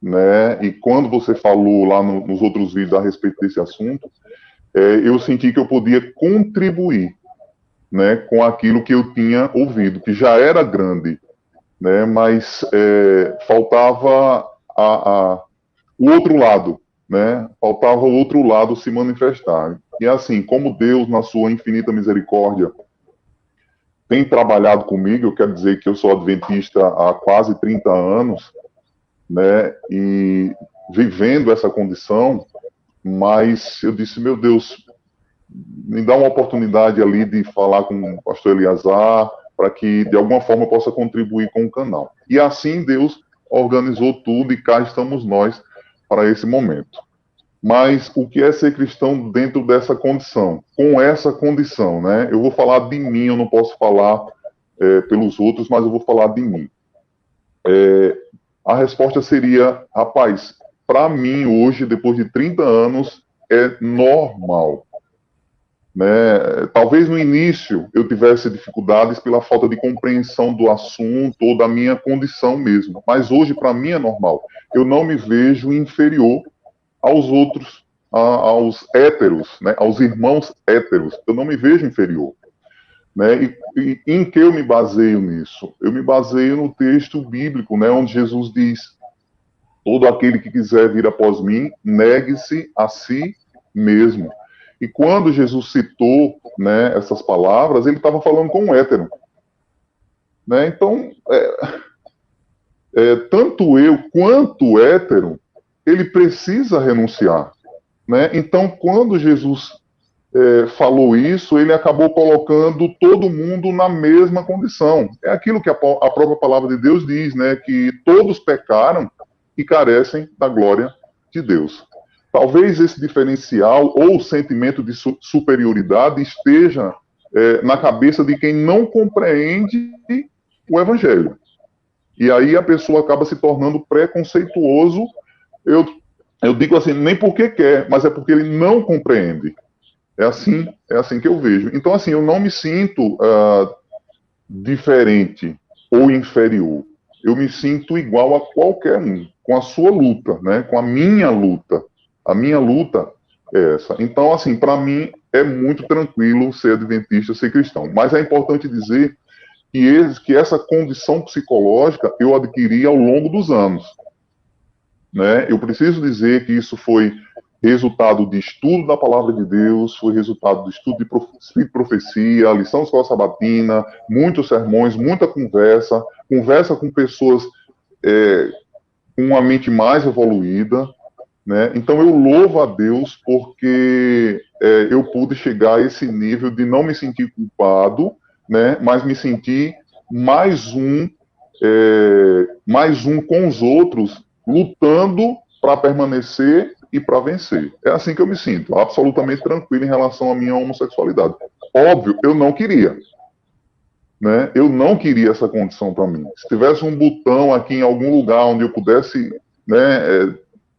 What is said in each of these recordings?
né? E quando você falou lá nos outros vídeos a respeito desse assunto, eu senti que eu podia contribuir, né, com aquilo que eu tinha ouvido, que já era grande, né? Mas faltava o outro lado, né? Faltava o outro lado se manifestar. E assim, como Deus, na sua infinita misericórdia, tem trabalhado comigo, eu quero dizer que eu sou adventista há quase 30 anos, né? E vivendo essa condição, mas eu disse, meu Deus, me dá uma oportunidade ali de falar com o pastor Eliazar, para que de alguma forma eu possa contribuir com o canal. E assim Deus organizou tudo e cá estamos nós para esse momento. Mas o que é ser cristão dentro dessa condição? Com essa condição, né? Eu vou falar de mim, eu não posso falar pelos outros, mas eu vou falar de mim. A resposta seria, rapaz, para mim hoje, depois de 30 anos, é normal. Né? Talvez no início eu tivesse dificuldades pela falta de compreensão do assunto ou da minha condição mesmo, mas hoje para mim é normal. Eu não me vejo inferior aos outros, aos héteros, né? Aos irmãos héteros. Eu não me vejo inferior. Né? E em que eu me baseio nisso? Eu me baseio no texto bíblico, né? Onde Jesus diz: todo aquele que quiser vir após mim, negue-se a si mesmo. E quando Jesus citou, né, essas palavras, ele estava falando com um hétero. Né? Então, tanto eu quanto o hétero, ele precisa renunciar. Né? Então, quando Jesus falou isso, ele acabou colocando todo mundo na mesma condição. É aquilo que a própria palavra de Deus diz, né? Que todos pecaram e carecem da glória de Deus. Talvez esse diferencial ou sentimento de superioridade esteja na cabeça de quem não compreende o evangelho. E aí a pessoa acaba se tornando preconceituoso. Eu digo assim, nem porque quer, mas é porque ele não compreende. É assim que eu vejo. Então, assim, eu não me sinto diferente ou inferior. Eu me sinto igual a qualquer um, com a sua luta, né? Com a minha luta. A minha luta é essa. Então, assim, para mim é muito tranquilo ser adventista, ser cristão. Mas é importante dizer que essa condição psicológica eu adquiri ao longo dos anos. Né? Eu preciso dizer que isso foi resultado de estudo da palavra de Deus, foi resultado de estudo de profecia, lição de escola sabatina, muitos sermões, muita conversa com pessoas com uma mente mais evoluída, né? Então eu louvo a Deus porque eu pude chegar a esse nível de não me sentir culpado, né? Mas me sentir mais um com os outros, lutando para permanecer e para vencer. É assim que eu me sinto, absolutamente tranquilo em relação à minha homossexualidade. Óbvio, eu não queria. Né? Eu não queria essa condição para mim. Se tivesse um botão aqui em algum lugar onde eu pudesse, né,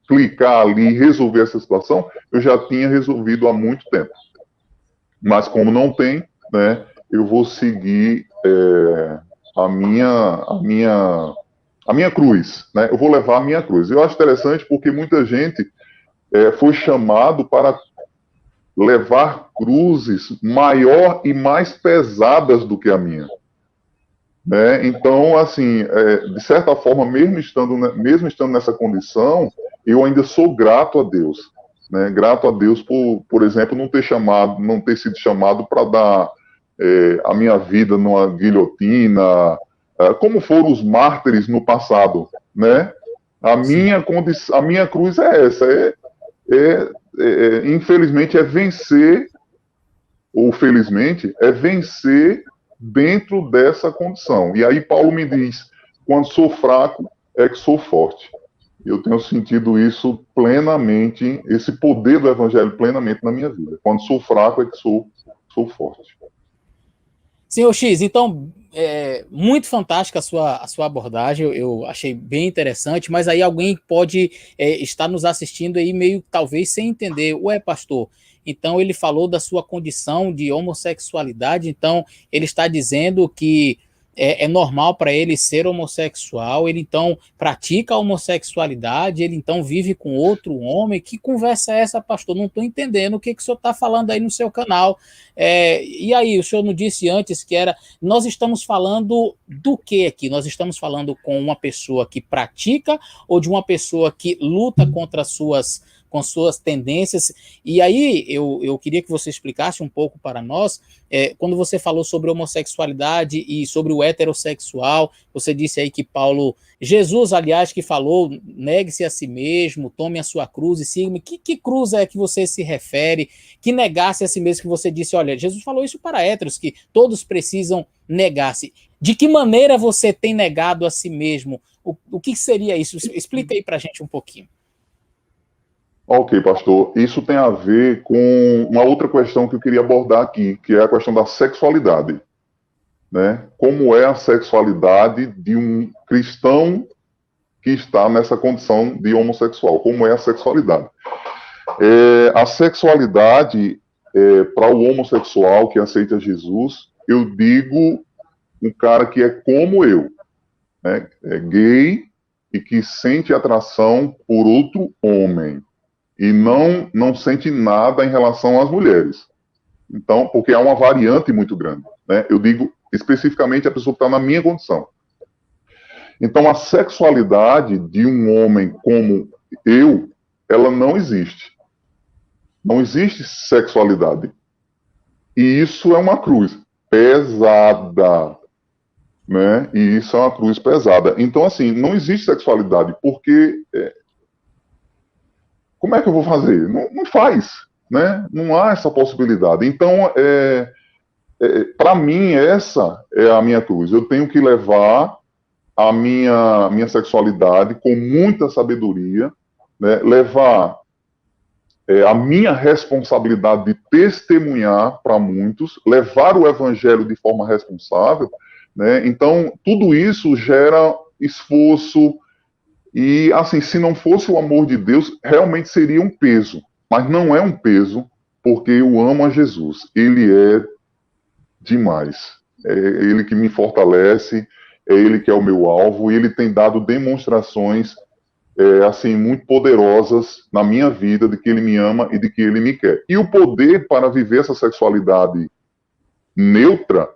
clicar ali e resolver essa situação, eu já tinha resolvido há muito tempo. Mas como não tem, né, eu vou seguir a minha cruz, né? Eu vou levar a minha cruz. Eu acho interessante porque muita gente foi chamado para levar cruzes maior e mais pesadas do que a minha. Né? Então, assim, de certa forma, mesmo estando nessa condição, eu ainda sou grato a Deus. Né? Grato a Deus por exemplo, não ter sido chamado para dar a minha vida numa guilhotina, como foram os mártires no passado. Né? A minha cruz é essa, infelizmente, é vencer, ou felizmente, é vencer dentro dessa condição. E aí Paulo me diz, quando sou fraco, é que sou forte. Eu tenho sentido isso plenamente, esse poder do evangelho plenamente na minha vida. Quando sou fraco, é que sou forte. Senhor X, então, muito fantástica a sua abordagem, eu achei bem interessante, mas aí alguém pode estar nos assistindo aí meio, talvez, sem entender. Ué, pastor, então ele falou da sua condição de homossexualidade, então ele está dizendo que é normal para ele ser homossexual, ele então pratica a homossexualidade, ele então vive com outro homem. Que conversa é essa, pastor? Não estou entendendo o que o senhor está falando aí no seu canal. E aí, o senhor não disse antes que era... Nós estamos falando do que aqui? Nós estamos falando com uma pessoa que pratica ou de uma pessoa que luta contra com suas tendências? E aí, eu queria que você explicasse um pouco para nós, quando você falou sobre homossexualidade e sobre o heterossexual, você disse aí que Jesus, aliás, que falou, negue-se a si mesmo, tome a sua cruz e siga-me. Que cruz é que você se refere? Que negasse a si mesmo, que você disse, olha, Jesus falou isso para héteros, que todos precisam negar-se. De que maneira você tem negado a si mesmo? O que seria isso? Explica aí para a gente um pouquinho. Ok, pastor. Isso tem a ver com uma outra questão que eu queria abordar aqui, que é a questão da sexualidade, né? Como é a sexualidade de um cristão que está nessa condição de homossexual? Como é a sexualidade? A sexualidade, para o homossexual que aceita Jesus, eu digo um cara que é como eu, né? É gay e que sente atração por outro homem e não sente nada em relação às mulheres. Então, porque há uma variante muito grande, né? Eu digo especificamente a pessoa que está na minha condição. Então, a sexualidade de um homem como eu, ela não existe. Não existe sexualidade. E isso é uma cruz pesada, né? E isso é uma cruz pesada. Então, assim, não existe sexualidade, porque como é que eu vou fazer? Não faz, né? Não há essa possibilidade. Então, para mim, essa é a minha cruz. Eu tenho que levar a minha sexualidade com muita sabedoria, né? Levar a minha responsabilidade de testemunhar para muitos, levar o evangelho de forma responsável, né? Então, tudo isso gera esforço. E, assim, se não fosse o amor de Deus, realmente seria um peso. Mas não é um peso, porque eu amo a Jesus. Ele é demais. É Ele que me fortalece, é Ele que é o meu alvo, e Ele tem dado demonstrações, assim, muito poderosas na minha vida, de que Ele me ama e de que Ele me quer. E o poder para viver essa sexualidade neutra,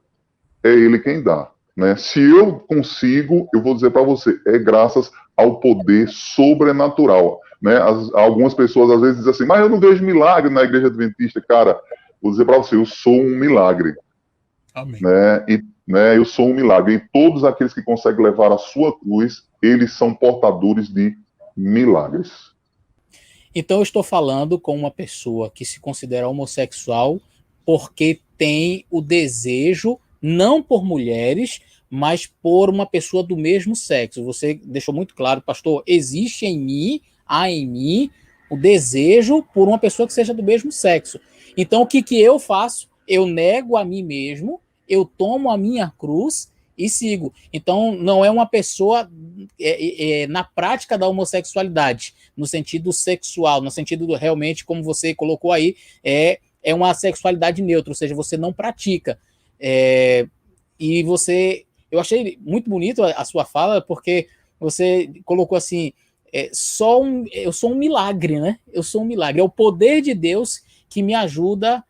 é Ele quem dá, né? Se eu consigo, eu vou dizer para você, é graças ao poder sobrenatural, né? Algumas pessoas às vezes dizem assim, mas eu não vejo milagre na igreja adventista. Cara, vou dizer para você, eu sou um milagre. Amém. Né? Eu sou um milagre. E todos aqueles que conseguem levar a sua cruz, eles são portadores de milagres. Então eu estou falando com uma pessoa que se considera homossexual porque tem o desejo, não por mulheres, mas por uma pessoa do mesmo sexo. Você deixou muito claro, pastor, existe há em mim o desejo por uma pessoa que seja do mesmo sexo. Então o que eu faço? Eu nego a mim mesmo, eu tomo a minha cruz e sigo. Então não é uma pessoa na prática da homossexualidade, no sentido sexual, no sentido realmente, como você colocou aí, é uma sexualidade neutra, ou seja, você não pratica. E você... Eu achei muito bonito a sua fala, porque você colocou assim, eu sou um milagre, né? Eu sou um milagre. É o poder de Deus que me ajuda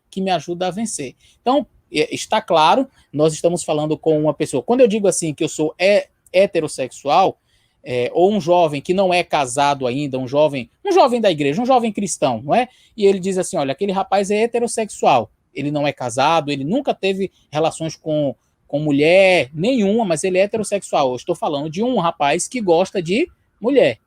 a vencer. Então, está claro, nós estamos falando com uma pessoa. Quando eu digo assim que eu sou heterossexual, ou um jovem que não é casado ainda, um jovem da igreja, um jovem cristão, não é? E ele diz assim, olha, aquele rapaz é heterossexual, ele não é casado, ele nunca teve relações com mulher nenhuma, mas ele é heterossexual. Eu estou falando de um rapaz que gosta de mulher,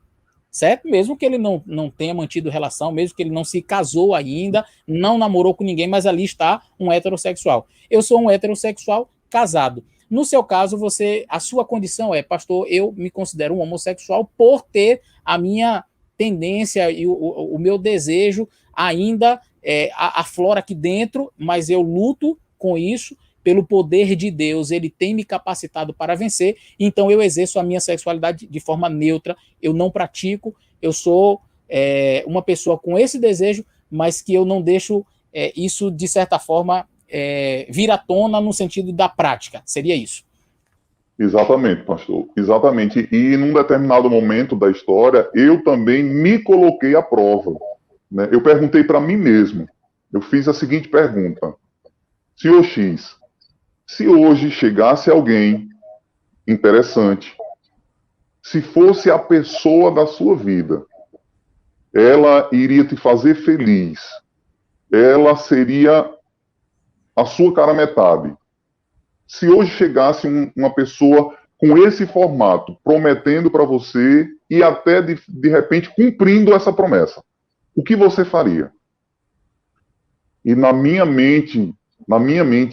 certo? Mesmo que ele não tenha mantido relação, mesmo que ele não se casou ainda, não namorou com ninguém, mas ali está um heterossexual. Eu sou um heterossexual casado. No seu caso, a sua condição é, pastor, eu me considero um homossexual por ter a minha tendência e o meu desejo ainda aflora aqui dentro, mas eu luto com isso. Pelo poder de Deus, ele tem me capacitado para vencer, então eu exerço a minha sexualidade de forma neutra, eu não pratico, eu sou uma pessoa com esse desejo, mas que eu não deixo isso, de certa forma, vir à tona no sentido da prática, seria isso? Exatamente, pastor. Exatamente. E num determinado momento da história, eu também me coloquei à prova, né? Eu perguntei para mim mesmo. Eu fiz a seguinte pergunta: Senhor X, se hoje chegasse alguém interessante, se fosse a pessoa da sua vida, ela iria te fazer feliz, ela seria a sua cara metade. Se hoje chegasse uma pessoa com esse formato, prometendo para você e até de repente cumprindo essa promessa, o que você faria? E na minha mente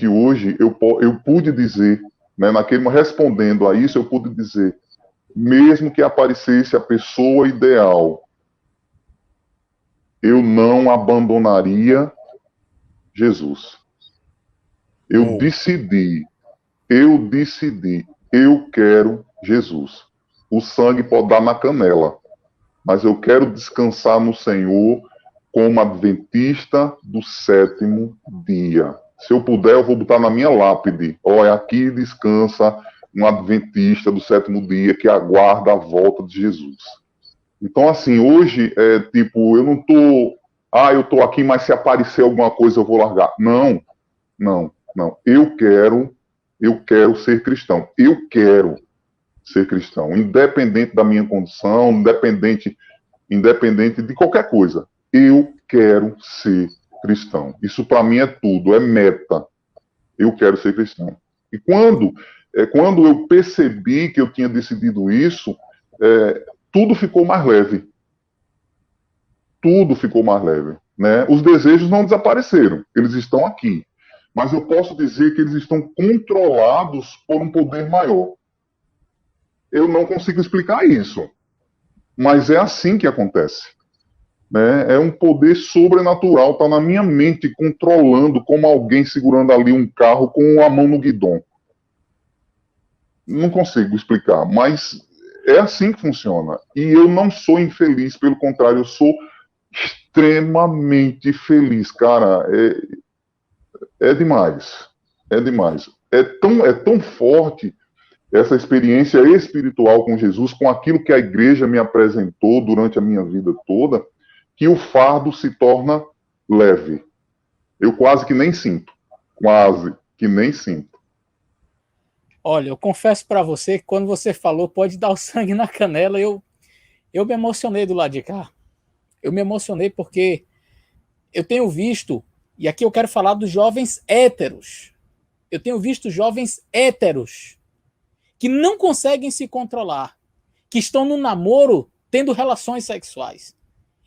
hoje, eu pude dizer, né, respondendo a isso, eu pude dizer, mesmo que aparecesse a pessoa ideal, eu não abandonaria Jesus. Eu decidi, eu quero Jesus. O sangue pode dar na canela, mas eu quero descansar no Senhor como adventista do sétimo dia. Se eu puder, eu vou botar na minha lápide. Olha, aqui descansa um adventista do sétimo dia que aguarda a volta de Jesus. Então, assim, hoje, eu não tô... eu tô aqui, mas se aparecer alguma coisa eu vou largar. Não. Eu quero ser cristão. Eu quero ser cristão, independente da minha condição, independente de qualquer coisa. Eu quero ser cristão. Isso para mim é tudo, é meta. Eu quero ser cristão. E quando eu percebi que eu tinha decidido isso, tudo ficou mais leve. Tudo ficou mais leve, né? Os desejos não desapareceram, eles estão aqui. Mas eu posso dizer que eles estão controlados por um poder maior. Eu não consigo explicar isso, mas é assim que acontece. Né? É um poder sobrenatural, está na minha mente controlando, como alguém segurando ali um carro com a mão no guidão. Não consigo explicar, mas é assim que funciona. E eu não sou infeliz, pelo contrário, eu sou extremamente feliz, cara. É demais. É demais. É tão forte essa experiência espiritual com Jesus, com aquilo que a igreja me apresentou durante a minha vida toda, que o fardo se torna leve. Eu quase que nem sinto. Quase que nem sinto. Olha, eu confesso para você que quando você falou pode dar o sangue na canela, eu me emocionei do lado de cá. Eu me emocionei porque eu tenho visto, e aqui eu quero falar dos jovens héteros. Eu tenho visto jovens héteros que não conseguem se controlar, que estão no namoro tendo relações sexuais.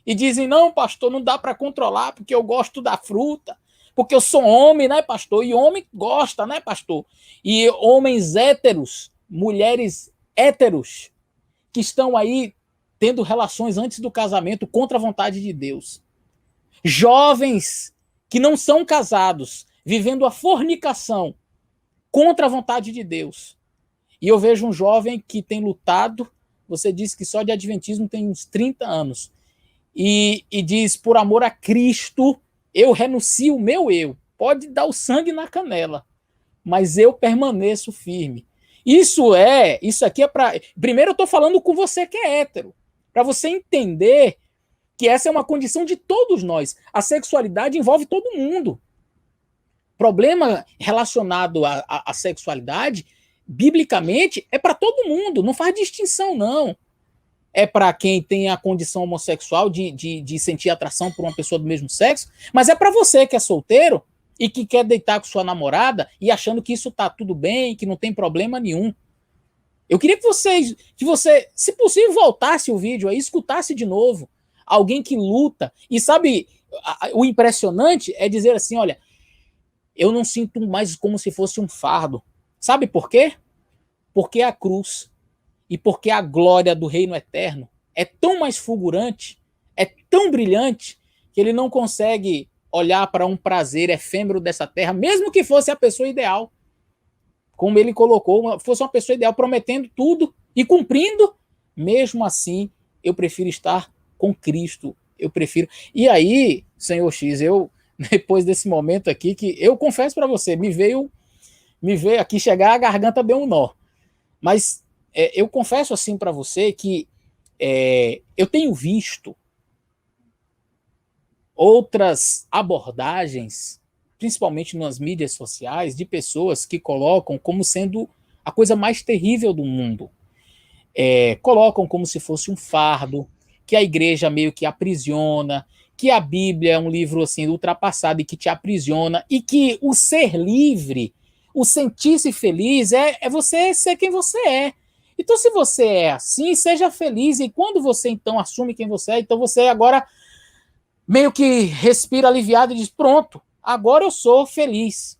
E dizem, não, pastor, não dá para controlar porque eu gosto da fruta, porque eu sou homem, né, pastor? E homem gosta, né, pastor? E homens héteros, mulheres héteros, que estão aí tendo relações antes do casamento contra a vontade de Deus. Jovens que não são casados, vivendo a fornicação contra a vontade de Deus. E eu vejo um jovem que tem lutado, você disse que só de adventismo tem uns 30 anos, e diz, por amor a Cristo, eu renuncio o meu eu. Pode dar o sangue na canela, mas eu permaneço firme. Isso aqui é para... Primeiro eu estou falando com você que é hétero, para você entender que essa é uma condição de todos nós. A sexualidade envolve todo mundo. Problema relacionado à sexualidade, biblicamente, é para todo mundo, não faz distinção, não. É para quem tem a condição homossexual de sentir atração por uma pessoa do mesmo sexo, mas é para você que é solteiro e que quer deitar com sua namorada e achando que isso tá tudo bem, que não tem problema nenhum. Eu queria que você, se possível, voltasse o vídeo aí, escutasse de novo alguém que luta. E sabe, o impressionante é dizer assim, olha, eu não sinto mais como se fosse um fardo. Sabe por quê? Porque a cruz e porque a glória do reino eterno é tão mais fulgurante, é tão brilhante, que ele não consegue olhar para um prazer efêmero dessa terra, mesmo que fosse a pessoa ideal. Como ele colocou, fosse uma pessoa ideal, prometendo tudo e cumprindo, mesmo assim, eu prefiro estar com Cristo. Eu prefiro. E aí, Senhor X, depois desse momento aqui, que eu confesso para você, me veio aqui chegar, a garganta deu um nó. Mas eu confesso assim para você que eu tenho visto outras abordagens, principalmente nas mídias sociais, de pessoas que colocam como sendo a coisa mais terrível do mundo. Colocam como se fosse um fardo, que a igreja meio que aprisiona, que a Bíblia é um livro assim ultrapassado e que te aprisiona, e que o ser livre, o sentir-se feliz é você ser quem você é. Então, se você é assim, seja feliz, e quando você então assume quem você é, então você agora meio que respira aliviado e diz, pronto, agora eu sou feliz.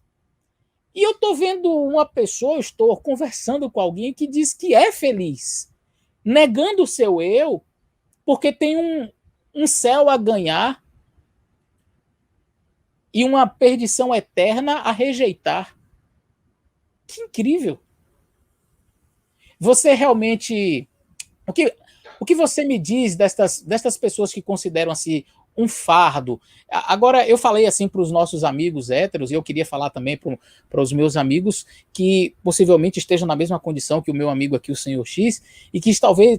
E eu estou vendo uma pessoa, estou conversando com alguém que diz que é feliz, negando o seu eu, porque tem um céu a ganhar e uma perdição eterna a rejeitar. Que incrível! Você realmente... O que você me diz destas pessoas que consideram assim um fardo? Agora, eu falei assim para os nossos amigos héteros, e eu queria falar também para os meus amigos que possivelmente estejam na mesma condição que o meu amigo aqui, o Senhor X, e que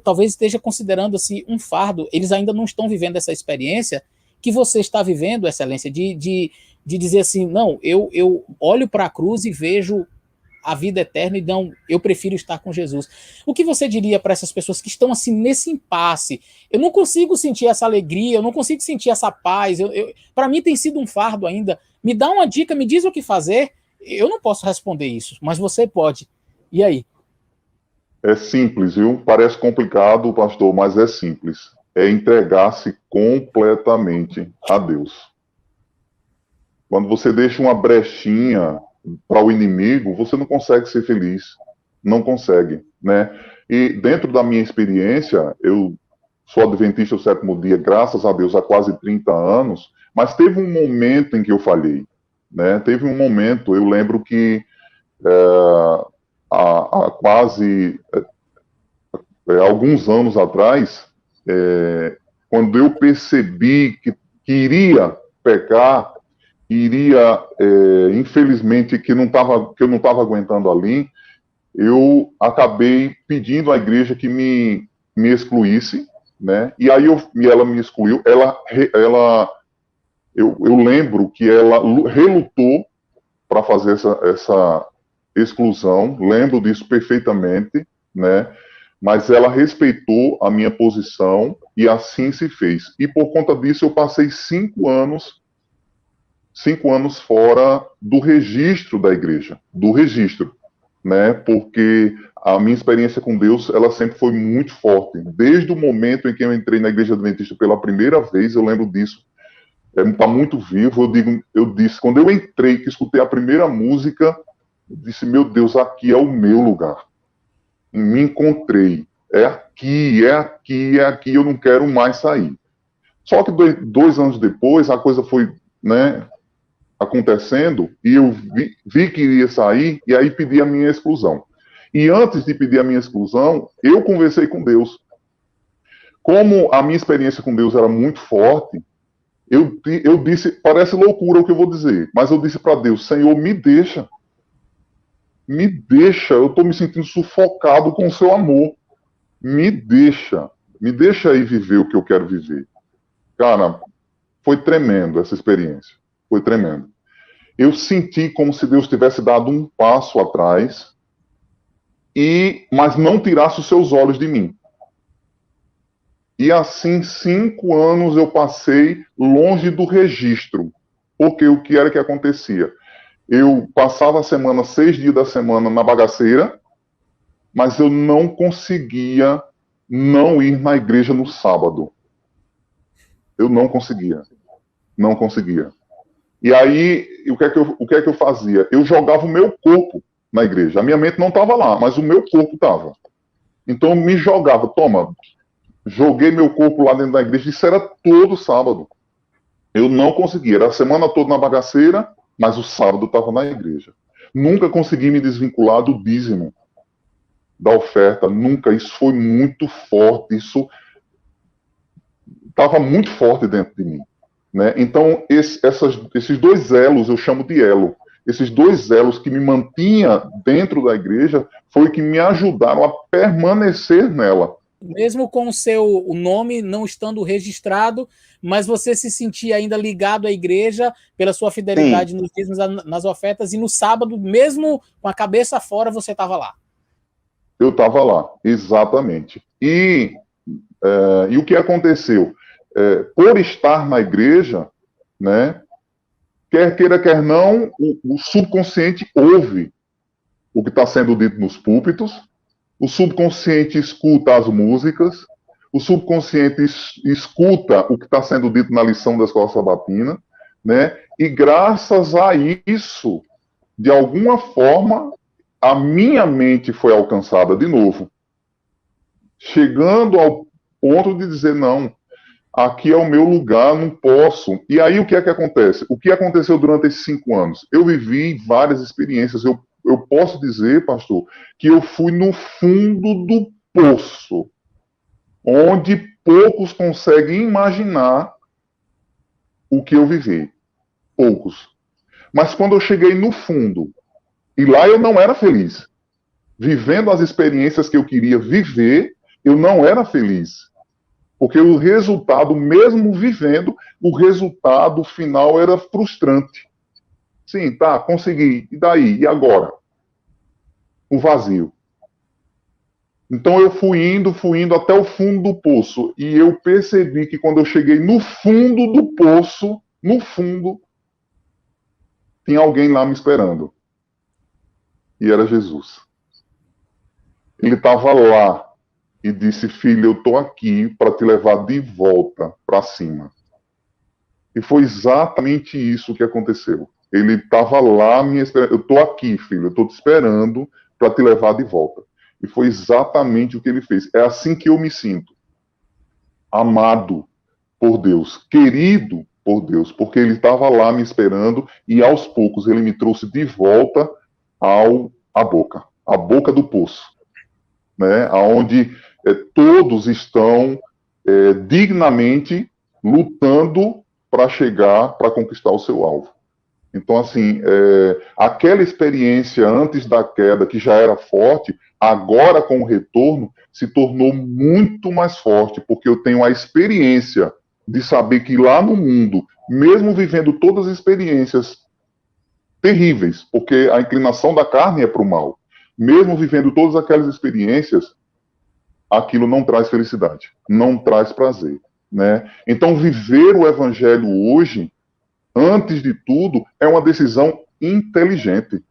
talvez esteja considerando assim um fardo. Eles ainda não estão vivendo essa experiência que você está vivendo, Excelência, de dizer assim, não, eu olho para a cruz e vejo a vida eterna e não, eu prefiro estar com Jesus. O que você diria para essas pessoas que estão assim nesse impasse? Eu não consigo sentir essa alegria, eu não consigo sentir essa paz, para mim tem sido um fardo ainda. Me dá uma dica, me diz o que fazer. Eu não posso responder isso, mas você pode. E aí? É simples, viu? Parece complicado, pastor, mas é simples. É entregar-se completamente a Deus. Quando você deixa uma brechinha para o inimigo, você não consegue ser feliz. Não consegue, né? E dentro da minha experiência, eu sou adventista do sétimo dia, graças a Deus, há quase 30 anos, mas teve um momento em que eu falhei, né? Teve um momento, eu lembro que há quase alguns anos atrás, quando eu percebi que iria pecar, iria, infelizmente, que eu não estava aguentando ali, eu acabei pedindo à igreja que me excluísse, né? E aí ela me excluiu. Eu lembro que ela relutou para fazer essa exclusão. Lembro disso perfeitamente, né? Mas ela respeitou a minha posição e assim se fez. E por conta disso eu passei 5 anos fora do registro da igreja, do registro, né? Porque a minha experiência com Deus, ela sempre foi muito forte. Desde o momento em que eu entrei na igreja adventista pela primeira vez, eu lembro disso. Está muito vivo. Eu disse, quando eu entrei, que escutei a primeira música, eu disse, meu Deus, aqui é o meu lugar. Me encontrei. É aqui, é aqui, é aqui, eu não quero mais sair. Só que 2 anos depois, a coisa foi, né, acontecendo, e eu vi que iria sair, e aí pedi a minha exclusão. E antes de pedir a minha exclusão, eu conversei com Deus. Como a minha experiência com Deus era muito forte, eu disse, parece loucura o que eu vou dizer, mas eu disse para Deus, Senhor, me deixa, eu estou me sentindo sufocado com o seu amor, me deixa aí viver o que eu quero viver. Cara, foi tremendo essa experiência, foi tremendo. Eu senti como se Deus tivesse dado um passo atrás, mas não tirasse os seus olhos de mim. E assim, 5 anos eu passei longe do registro. Porque o que era que acontecia? Eu passava a semana, 6 dias da semana na bagaceira, mas eu não conseguia não ir na igreja no sábado. Eu não conseguia. Não conseguia. E aí, o que é que eu fazia? Eu jogava o meu corpo na igreja. A minha mente não estava lá, mas o meu corpo estava. Então eu me jogava, joguei meu corpo lá dentro da igreja, isso era todo sábado. Eu não conseguia, era a semana toda na bagaceira, mas o sábado estava na igreja. Nunca consegui me desvincular do dízimo, da oferta, nunca. Isso foi muito forte, isso estava muito forte dentro de mim. Né? Então, esses 2 elos eu chamo de elo. esses dois elos que me mantinha dentro da igreja, foi que me ajudaram a permanecer nela. Mesmo com o nome não estando registrado, mas você se sentia ainda ligado à igreja pela sua fidelidade Sim. Nos dízimos, nas ofertas, e no sábado, mesmo com a cabeça fora, você estava lá. Eu estava lá, exatamente. E o que aconteceu? Por estar na igreja, né, quer queira, quer não, o subconsciente ouve o que está sendo dito nos púlpitos, o subconsciente escuta as músicas, o subconsciente escuta o que está sendo dito na lição da escola sabatina, né? E graças a isso, de alguma forma, a minha mente foi alcançada de novo, chegando ao ponto de dizer, não, aqui é o meu lugar, não posso. E aí o que é que acontece? O que aconteceu durante esses 5 anos? Eu vivi várias experiências. Eu posso dizer, pastor, que eu fui no fundo do poço, onde poucos conseguem imaginar o que eu vivi. Poucos. Mas quando eu cheguei no fundo, e lá eu não era feliz. Vivendo as experiências que eu queria viver, eu não era feliz. Porque o resultado, mesmo vivendo, o resultado final era frustrante. Sim, tá, consegui. E daí? E agora? O vazio. Então eu fui indo até o fundo do poço. E eu percebi que quando eu cheguei no fundo do poço, no fundo, tinha alguém lá me esperando. E era Jesus. Ele estava lá e disse, filho, eu estou aqui para te levar de volta para cima. E foi exatamente isso que aconteceu. Ele estava lá me esperando. Eu estou aqui, filho, eu estou te esperando para te levar de volta. E foi exatamente o que ele fez. É assim que eu me sinto. Amado por Deus, querido por Deus, porque ele estava lá me esperando e aos poucos ele me trouxe de volta à boca do poço, né? Onde todos estão dignamente lutando para chegar, para conquistar o seu alvo. Então, assim, aquela experiência antes da queda, que já era forte, agora com o retorno, se tornou muito mais forte, porque eu tenho a experiência de saber que lá no mundo, mesmo vivendo todas as experiências terríveis, porque a inclinação da carne é para o mal, mesmo vivendo todas aquelas experiências, aquilo não traz felicidade, não traz prazer, né? Então, viver o evangelho hoje, antes de tudo, é uma decisão inteligente.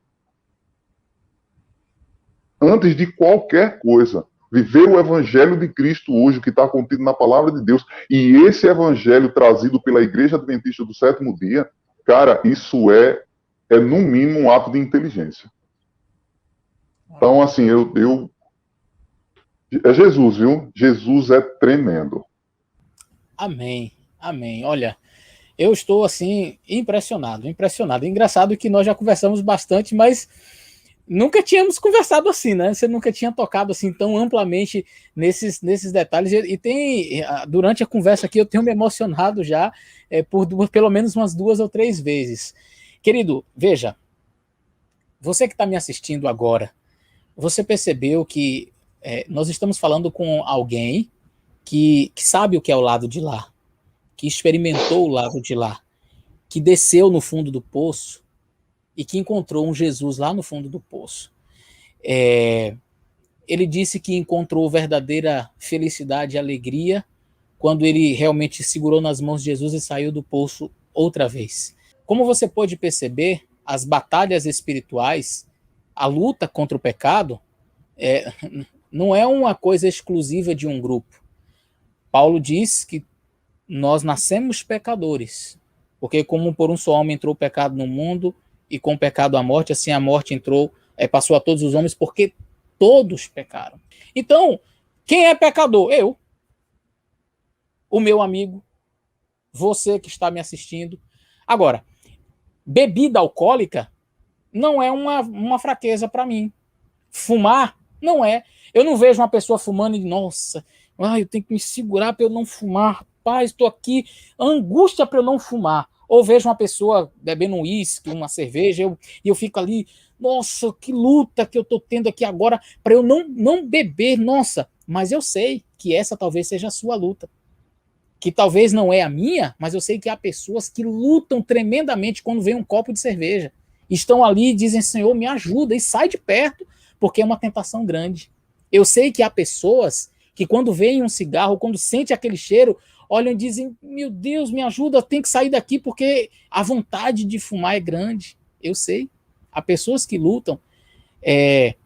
Antes de qualquer coisa, viver o evangelho de Cristo hoje, que está contido na palavra de Deus, e esse evangelho trazido pela Igreja Adventista do Sétimo Dia, cara, isso é no mínimo um ato de inteligência. Então, assim, é Jesus, viu? Jesus é tremendo. Amém, amém. Olha, eu estou, assim, impressionado. Engraçado que nós já conversamos bastante, mas nunca tínhamos conversado assim, né? Você nunca tinha tocado assim tão amplamente nesses detalhes. E tem, durante a conversa aqui, eu tenho me emocionado já por pelo menos umas 2 ou 3 vezes. Querido, veja, você que está me assistindo agora, você percebeu que nós estamos falando com alguém que sabe o que é o lado de lá, que experimentou o lado de lá, que desceu no fundo do poço e que encontrou um Jesus lá no fundo do poço. Ele disse que encontrou verdadeira felicidade e alegria quando ele realmente segurou nas mãos de Jesus e saiu do poço outra vez. Como você pode perceber, as batalhas espirituais, a luta contra o pecado, não é uma coisa exclusiva de um grupo. Paulo diz que nós nascemos pecadores, porque como por um só homem entrou o pecado no mundo, e com o pecado a morte, assim a morte passou a todos os homens, porque todos pecaram. Então, quem é pecador? Eu. O meu amigo. Você que está me assistindo. Agora, bebida alcoólica não é uma fraqueza para mim. Fumar não é. Eu não vejo uma pessoa fumando e, nossa, eu tenho que me segurar para eu não fumar. Rapaz, estou aqui, angústia para eu não fumar. Ou vejo uma pessoa bebendo um uísque, uma cerveja, e eu fico ali, nossa, que luta que eu estou tendo aqui agora para eu não beber, nossa. Mas eu sei que essa talvez seja a sua luta. Que talvez não é a minha, mas eu sei que há pessoas que lutam tremendamente quando vem um copo de cerveja. Estão ali e dizem, Senhor, me ajuda, e sai de perto, porque é uma tentação grande. Eu sei que há pessoas que quando veem um cigarro, quando sente aquele cheiro, olham e dizem, meu Deus, me ajuda, eu tenho que sair daqui porque a vontade de fumar é grande. Eu sei. Há pessoas que lutam.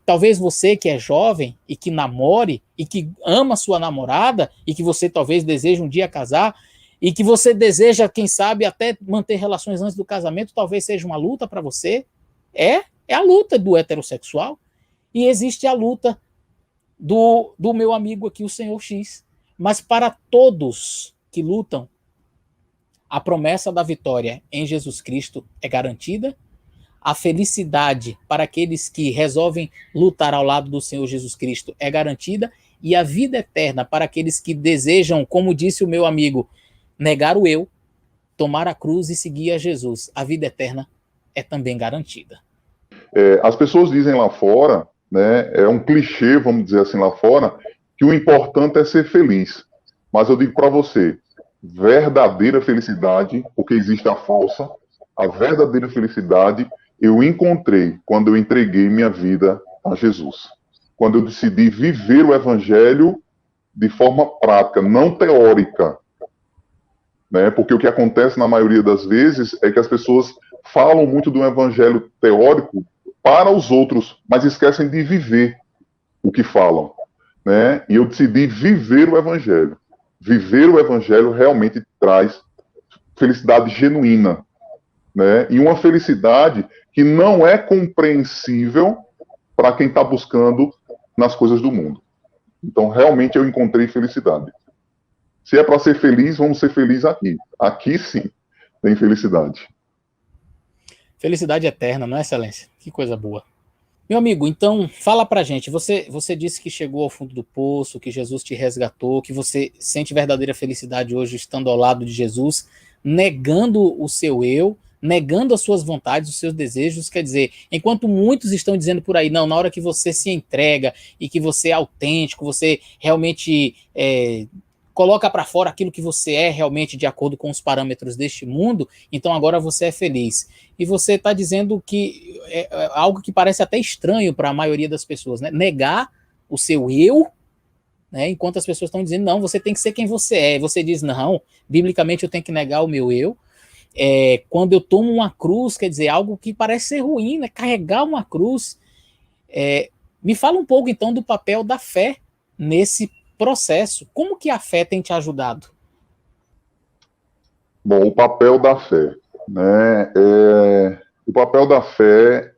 Talvez você que é jovem e que namore e que ama sua namorada e que você talvez deseja um dia casar e que você deseja, quem sabe, até manter relações antes do casamento, talvez seja uma luta para você. É a luta do heterossexual. E existe a luta do meu amigo aqui, o Senhor X. Mas para todos que lutam, a promessa da vitória em Jesus Cristo é garantida. A felicidade para aqueles que resolvem lutar ao lado do Senhor Jesus Cristo é garantida. E a vida eterna para aqueles que desejam, como disse o meu amigo, negar o eu, tomar a cruz e seguir a Jesus. A vida eterna é também garantida. As pessoas dizem lá fora, né, é um clichê, vamos dizer assim, lá fora, que o importante é ser feliz. Mas eu digo para você, verdadeira felicidade, porque existe a falsa, a verdadeira felicidade eu encontrei quando eu entreguei minha vida a Jesus. Quando eu decidi viver o Evangelho de forma prática, não teórica. Né? Porque o que acontece na maioria das vezes é que as pessoas falam muito do Evangelho teórico para os outros, mas esquecem de viver o que falam. Né? E eu decidi viver o Evangelho. Viver o Evangelho realmente traz felicidade genuína. Né? E uma felicidade que não é compreensível para quem está buscando nas coisas do mundo. Então, realmente, eu encontrei felicidade. Se é para ser feliz, vamos ser felizes aqui. Aqui, sim, tem felicidade. Felicidade eterna, não é, Excelência? Que coisa boa. Meu amigo, então, fala pra gente. Você disse que chegou ao fundo do poço, que Jesus te resgatou, que você sente verdadeira felicidade hoje estando ao lado de Jesus, negando o seu eu, negando as suas vontades, os seus desejos. Quer dizer, enquanto muitos estão dizendo por aí, não, na hora que você se entrega e que você é autêntico, você realmente coloca para fora aquilo que você é realmente de acordo com os parâmetros deste mundo, então agora você é feliz. E você está dizendo que é algo que parece até estranho para a maioria das pessoas, né? Negar o seu eu, né? Enquanto as pessoas estão dizendo, não, você tem que ser quem você é. Você diz, não, biblicamente eu tenho que negar o meu eu. Quando eu tomo uma cruz, quer dizer, algo que parece ser ruim, né? Carregar uma cruz. Me fala um pouco, então, do papel da fé nesse processo. Como que a fé tem te ajudado? Bom, o papel da fé, né? O papel da fé,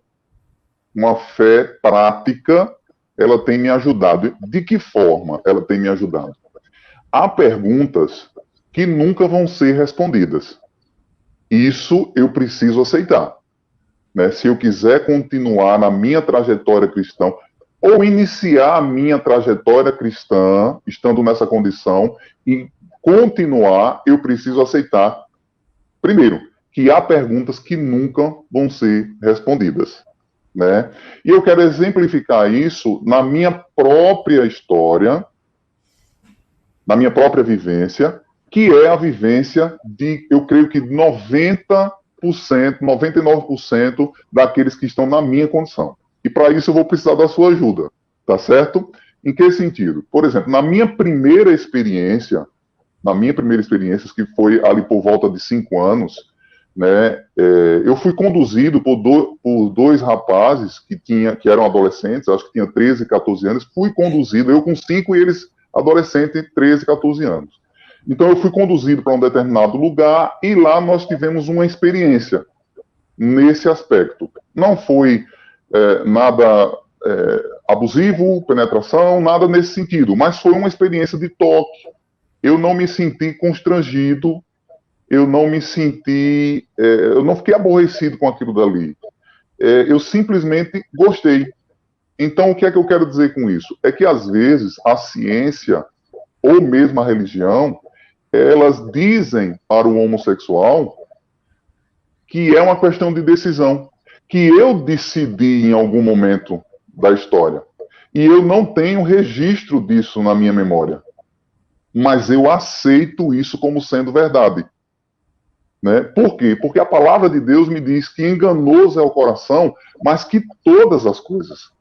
uma fé prática, ela tem me ajudado. De que forma ela tem me ajudado? Há perguntas que nunca vão ser respondidas. Isso eu preciso aceitar. Né? Se eu quiser continuar na minha trajetória cristã, ou iniciar a minha trajetória cristã, estando nessa condição, e continuar, eu preciso aceitar, primeiro, que há perguntas que nunca vão ser respondidas. Né? E eu quero exemplificar isso na minha própria história, na minha própria vivência, que é a vivência de, eu creio que 90%, 99% daqueles que estão na minha condição. E para isso eu vou precisar da sua ajuda, tá certo? Em que sentido? Por exemplo, na minha primeira experiência, que foi ali por volta de 5 anos, né, eu fui conduzido por dois rapazes que eram adolescentes, acho que tinham 13, 14 anos, fui conduzido, eu com 5 e eles adolescentes, 13, 14 anos. Então eu fui conduzido para um determinado lugar e lá nós tivemos uma experiência nesse aspecto. Não foi nada abusivo, penetração, nada nesse sentido, mas foi uma experiência de toque. Eu não me senti constrangido, eu não fiquei aborrecido com aquilo dali. Eu simplesmente gostei. Então, o que é que eu quero dizer com isso? É que, às vezes, a ciência, ou mesmo a religião, elas dizem para o homossexual que é uma questão de decisão, que eu decidi em algum momento da história. E eu não tenho registro disso na minha memória. Mas eu aceito isso como sendo verdade. Né? Por quê? Porque a palavra de Deus me diz que enganoso é o coração, mas que todas as coisas.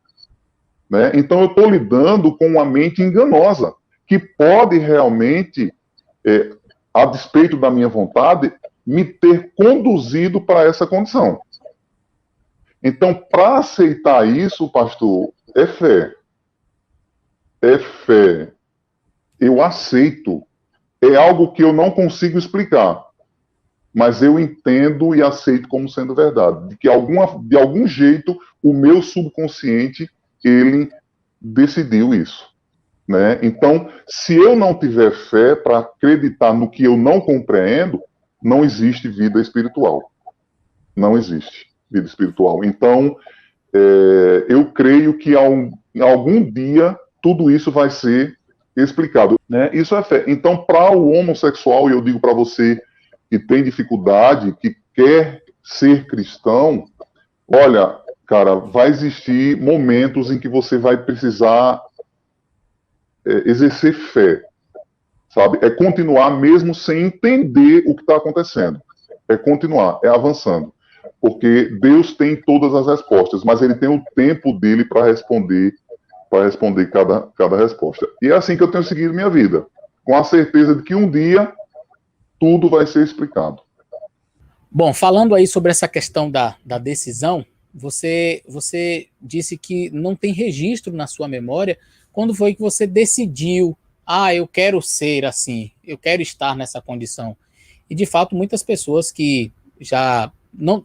Né? Então eu estou lidando com uma mente enganosa, que pode realmente, a despeito da minha vontade, me ter conduzido para essa condição. Então, para aceitar isso, pastor, é fé. É fé. Eu aceito. É algo que eu não consigo explicar, mas eu entendo e aceito como sendo verdade. De que de algum jeito o meu subconsciente ele decidiu isso. Né? Então, se eu não tiver fé para acreditar no que eu não compreendo, não existe vida espiritual. Não existe vida espiritual. Então, eu creio que algum dia tudo isso vai ser explicado. Né? Isso é fé. Então, para o homossexual, e eu digo para você que tem dificuldade, que quer ser cristão, olha, cara, vai existir momentos em que você vai precisar exercer fé, sabe? É continuar mesmo sem entender o que está acontecendo. É continuar, é avançando. Porque Deus tem todas as respostas, mas ele tem o tempo dele para responder cada resposta. E é assim que eu tenho seguido minha vida, com a certeza de que um dia tudo vai ser explicado. Bom, falando aí sobre essa questão da decisão, você disse que não tem registro na sua memória quando foi que você decidiu, eu quero ser assim, eu quero estar nessa condição. E de fato, muitas pessoas que já não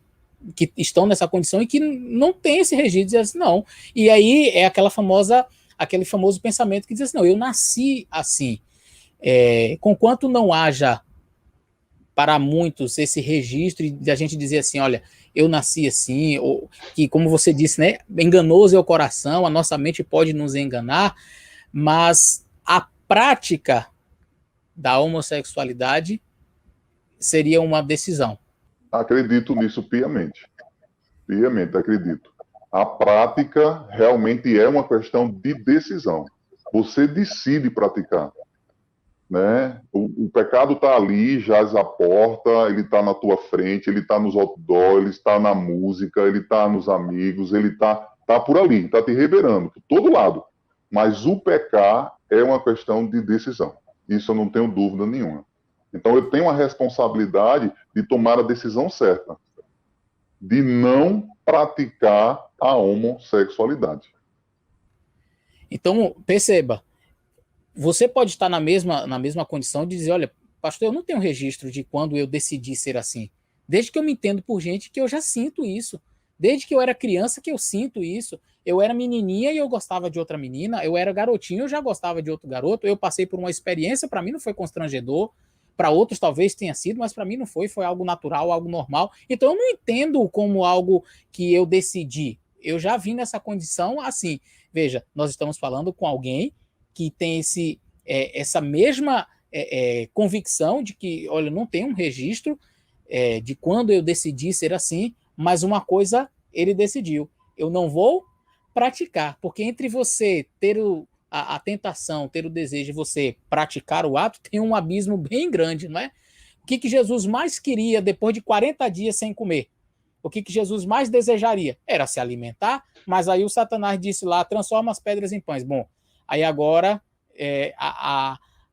que estão nessa condição e que não têm esse registro, dizem assim, não. E aí é aquele famoso pensamento que diz assim, não, eu nasci assim. Conquanto não haja para muitos esse registro de a gente dizer assim, olha, eu nasci assim, ou que, como você disse, né, enganoso é o coração, a nossa mente pode nos enganar, mas a prática da homossexualidade seria uma decisão. Acredito nisso piamente. Piamente, acredito. A prática realmente é uma questão de decisão. Você decide praticar. Né? O pecado está ali, jaz à porta, ele está na tua frente, ele está nos outdoors, ele está na música, ele está nos amigos, ele está por ali, está te reverando, por todo lado. Mas o pecar é uma questão de decisão. Isso eu não tenho dúvida nenhuma. Então eu tenho a responsabilidade de tomar a decisão certa, de não praticar a homossexualidade. Então, perceba, você pode estar na mesma condição de dizer, olha, pastor, eu não tenho registro de quando eu decidi ser assim. Desde que eu me entendo por gente que eu já sinto isso. Desde que eu era criança que eu sinto isso. Eu era menininha e eu gostava de outra menina. Eu era garotinho e eu já gostava de outro garoto. Eu passei por uma experiência, para mim não foi constrangedor. Para outros talvez tenha sido, mas para mim não foi. Foi algo natural, algo normal. Então eu não entendo como algo que eu decidi. Eu já vim nessa condição assim. Veja, nós estamos falando com alguém que tem essa mesma convicção de que, olha, não tem um registro de quando eu decidi ser assim, mas uma coisa ele decidiu. Eu não vou praticar, porque entre você ter a tentação, ter o desejo de você praticar o ato, tem um abismo bem grande, não é? O que Jesus mais queria depois de 40 dias sem comer? O que Jesus mais desejaria? Era se alimentar, mas aí o Satanás disse lá, transforma as pedras em pães. Bom, aí agora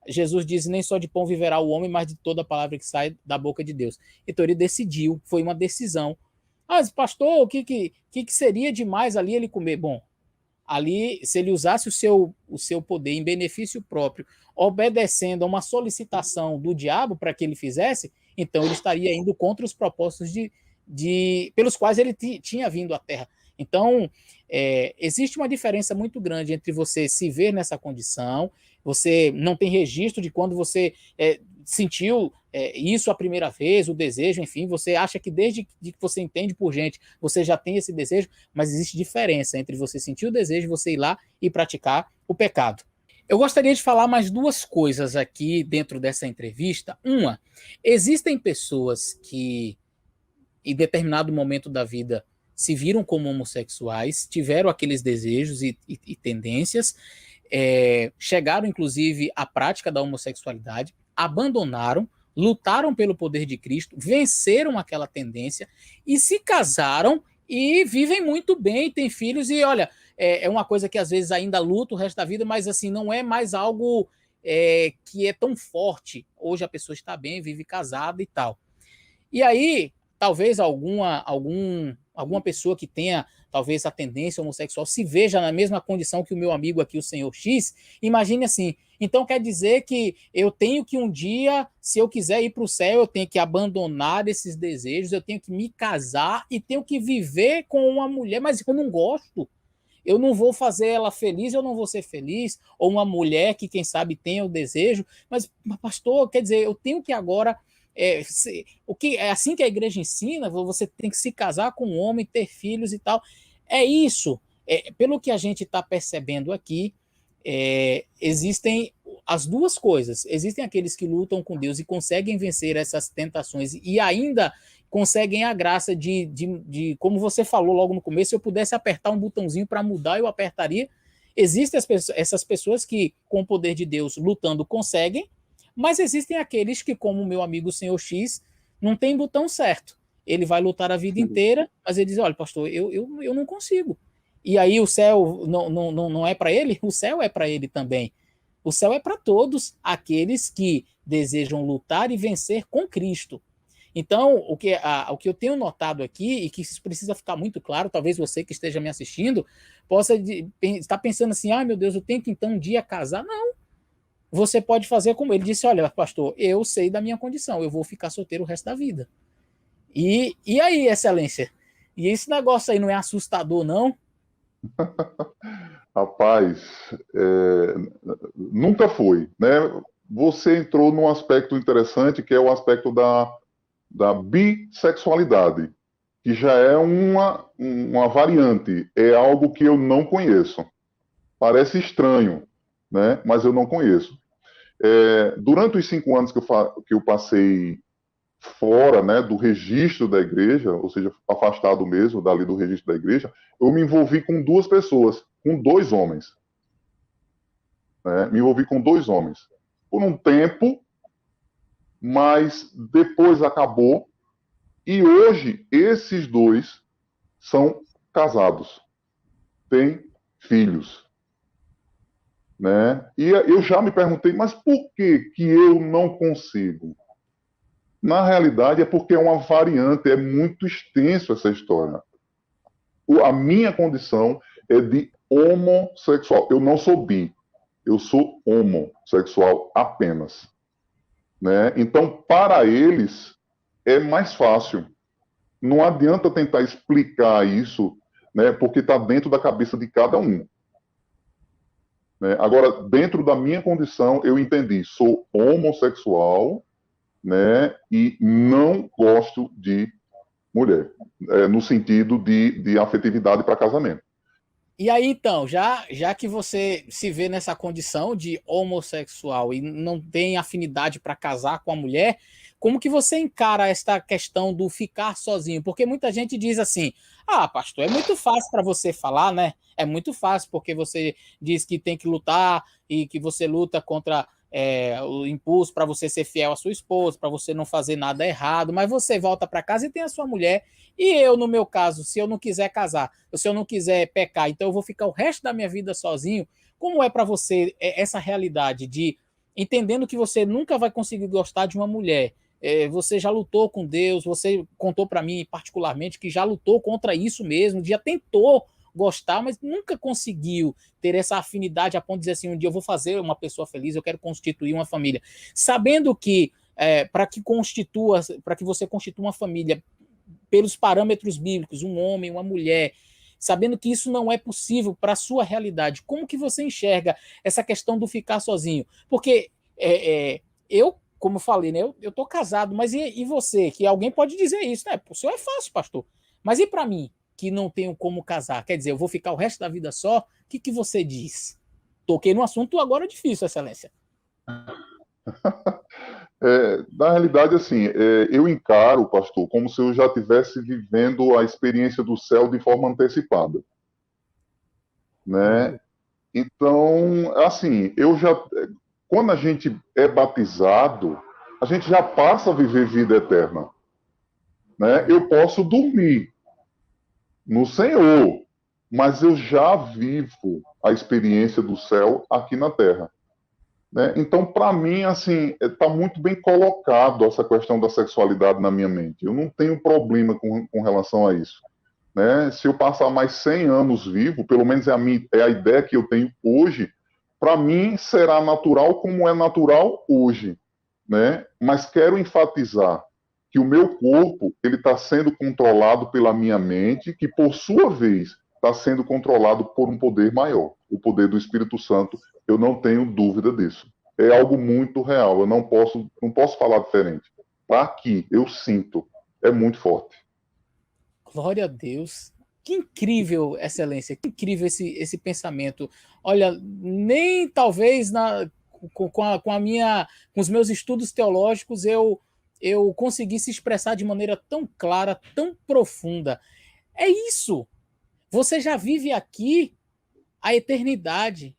Jesus diz, nem só de pão viverá o homem, mas de toda a palavra que sai da boca de Deus. Então ele decidiu, foi uma decisão. Mas pastor, o que seria demais ali ele comer? Bom, ali, se ele usasse o seu poder em benefício próprio, obedecendo a uma solicitação do diabo para que ele fizesse, então ele estaria indo contra os propósitos pelos quais ele tinha vindo à Terra. Então, existe uma diferença muito grande entre você se ver nessa condição, você não tem registro de quando você sentiu isso a primeira vez, o desejo, enfim, você acha que desde que você entende por gente, você já tem esse desejo, mas existe diferença entre você sentir o desejo, você ir lá e praticar o pecado. Eu gostaria de falar mais duas coisas aqui dentro dessa entrevista. Uma, existem pessoas que em determinado momento da vida, se viram como homossexuais, tiveram aqueles desejos e tendências, chegaram, inclusive, à prática da homossexualidade, abandonaram, lutaram pelo poder de Cristo, venceram aquela tendência e se casaram e vivem muito bem, têm filhos e, olha, é uma coisa que às vezes ainda luta o resto da vida, mas assim, não é mais algo que é tão forte. Hoje a pessoa está bem, vive casada e tal. E aí, talvez alguma pessoa que tenha talvez a tendência homossexual se veja na mesma condição que o meu amigo aqui, o senhor X, imagine assim, então quer dizer que eu tenho que um dia, se eu quiser ir para o céu, eu tenho que abandonar esses desejos, eu tenho que me casar e tenho que viver com uma mulher, mas eu não gosto. Eu não vou fazer ela feliz, eu não vou ser feliz, ou uma mulher que, quem sabe, tenha o desejo, mas, pastor, quer dizer, eu tenho que agora o que é assim que a igreja ensina, você tem que se casar com um homem, ter filhos e tal. É isso. Pelo que a gente está percebendo aqui, existem as duas coisas. Existem aqueles que lutam com Deus e conseguem vencer essas tentações e ainda conseguem a graça de como você falou logo no começo, se eu pudesse apertar um botãozinho para mudar, eu apertaria. Existem essas pessoas que, com o poder de Deus, lutando, conseguem, mas existem aqueles que, como o meu amigo o senhor X, não tem botão certo. Ele vai lutar a vida inteira, mas ele diz, olha, pastor, eu não consigo. E aí o céu não é para ele? O céu é para ele também. O céu é para todos aqueles que desejam lutar e vencer com Cristo. Então, o que eu tenho notado aqui, e que isso precisa ficar muito claro, talvez você que esteja me assistindo, possa estar pensando assim, meu Deus, eu tenho que então um dia casar. Não. Você pode fazer como ele disse, olha, pastor, eu sei da minha condição, eu vou ficar solteiro o resto da vida. E aí, excelência? E esse negócio aí não é assustador, não? Rapaz, nunca foi, né? Você entrou num aspecto interessante, que é o aspecto da bissexualidade, que já é uma variante, é algo que eu não conheço. Parece estranho, né? Mas eu não conheço. Durante os 5 anos que eu passei fora, né, do registro da igreja, ou seja, afastado mesmo dali do registro da igreja, eu me envolvi com 2 pessoas, com 2 homens. Né? Me envolvi com 2 homens. Por um tempo, mas depois acabou. E hoje, esses 2 são casados, têm filhos. Né? E eu já me perguntei, mas por que eu não consigo? Na realidade, é porque é uma variante, é muito extenso essa história. A minha condição é de homossexual. Eu não sou bi, eu sou homossexual apenas. Né? Então, para eles, é mais fácil. Não adianta tentar explicar isso, né, porque está dentro da cabeça de cada um. Né? Agora, dentro da minha condição, eu entendi, sou homossexual, né, e não gosto de mulher, no sentido de afetividade para casamento. E aí, então, já que você se vê nessa condição de homossexual e não tem afinidade para casar com a mulher, como que você encara esta questão do ficar sozinho? Porque muita gente diz assim, pastor, é muito fácil para você falar, né? É muito fácil porque você diz que tem que lutar e que você luta contra o impulso para você ser fiel à sua esposa, para você não fazer nada errado, mas você volta para casa e tem a sua mulher. E eu, no meu caso, se eu não quiser casar, ou se eu não quiser pecar, então eu vou ficar o resto da minha vida sozinho. Como é para você essa realidade de entendendo que você nunca vai conseguir gostar de uma mulher? Você já lutou com Deus, você contou para mim particularmente que já lutou contra isso mesmo, já tentou gostar, mas nunca conseguiu ter essa afinidade a ponto de dizer assim, um dia eu vou fazer uma pessoa feliz, eu quero constituir uma família. Sabendo que para que você constitua uma família pelos parâmetros bíblicos, um homem, uma mulher, sabendo que isso não é possível para a sua realidade, como que você enxerga essa questão do ficar sozinho? Porque eu, como falei, né, eu tô casado, mas e você? Que alguém pode dizer isso, né? O senhor é fácil, pastor. Mas e para mim, que não tenho como casar? Quer dizer, eu vou ficar o resto da vida só? O que você diz? Toquei no assunto agora difícil, excelência. Na realidade, assim, eu encaro, pastor, como se eu já estivesse vivendo a experiência do céu de forma antecipada, né? Uau. Então, assim, quando a gente é batizado, a gente já passa a viver vida eterna, né? Eu posso dormir no Senhor, mas eu já vivo a experiência do céu aqui na terra. Né? Então, para mim, assim, está muito bem colocado essa questão da sexualidade na minha mente. Eu não tenho problema com relação a isso. Né? Se eu passar mais 100 anos vivo, pelo menos é a ideia que eu tenho hoje, para mim será natural como é natural hoje. Né? Mas quero enfatizar que o meu corpo ele está sendo controlado pela minha mente, que por sua vez está sendo controlado por um poder maior, o poder do Espírito Santo. Eu não tenho dúvida disso. É algo muito real. Eu não posso falar diferente. Tá aqui, eu sinto. É muito forte. Glória a Deus. Que incrível, excelência, que incrível esse pensamento. Olha, nem talvez com os meus estudos teológicos eu conseguisse expressar de maneira tão clara, tão profunda. É isso. Você já vive aqui a eternidade.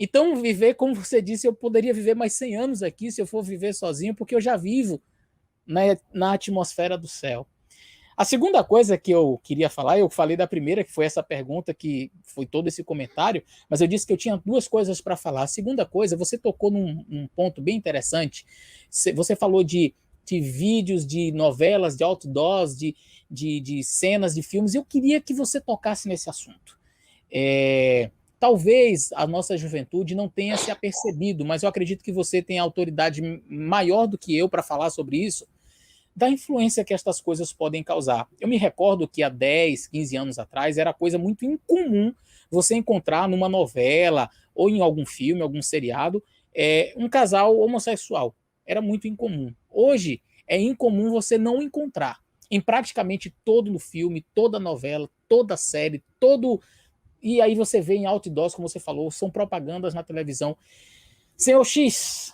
Então, viver, como você disse, eu poderia viver mais 100 anos aqui se eu for viver sozinho, porque eu já vivo na atmosfera do céu. A segunda coisa que eu queria falar, eu falei da primeira, que foi essa pergunta, que foi todo esse comentário, mas eu disse que eu tinha duas coisas para falar. A segunda coisa, você tocou num ponto bem interessante. Você falou de vídeos, de novelas, de outdoors, de cenas, de filmes. Eu queria que você tocasse nesse assunto. Talvez a nossa juventude não tenha se apercebido, mas eu acredito que você tem autoridade maior do que eu para falar sobre isso, da influência que estas coisas podem causar. Eu me recordo que há 10, 15 anos atrás era coisa muito incomum você encontrar numa novela ou em algum filme, algum seriado, um casal homossexual. Era muito incomum. Hoje é incomum você não encontrar. Em praticamente todo o filme, toda novela, toda série, todo... E aí você vê em outdoors, como você falou, são propagandas na televisão. Senhor X,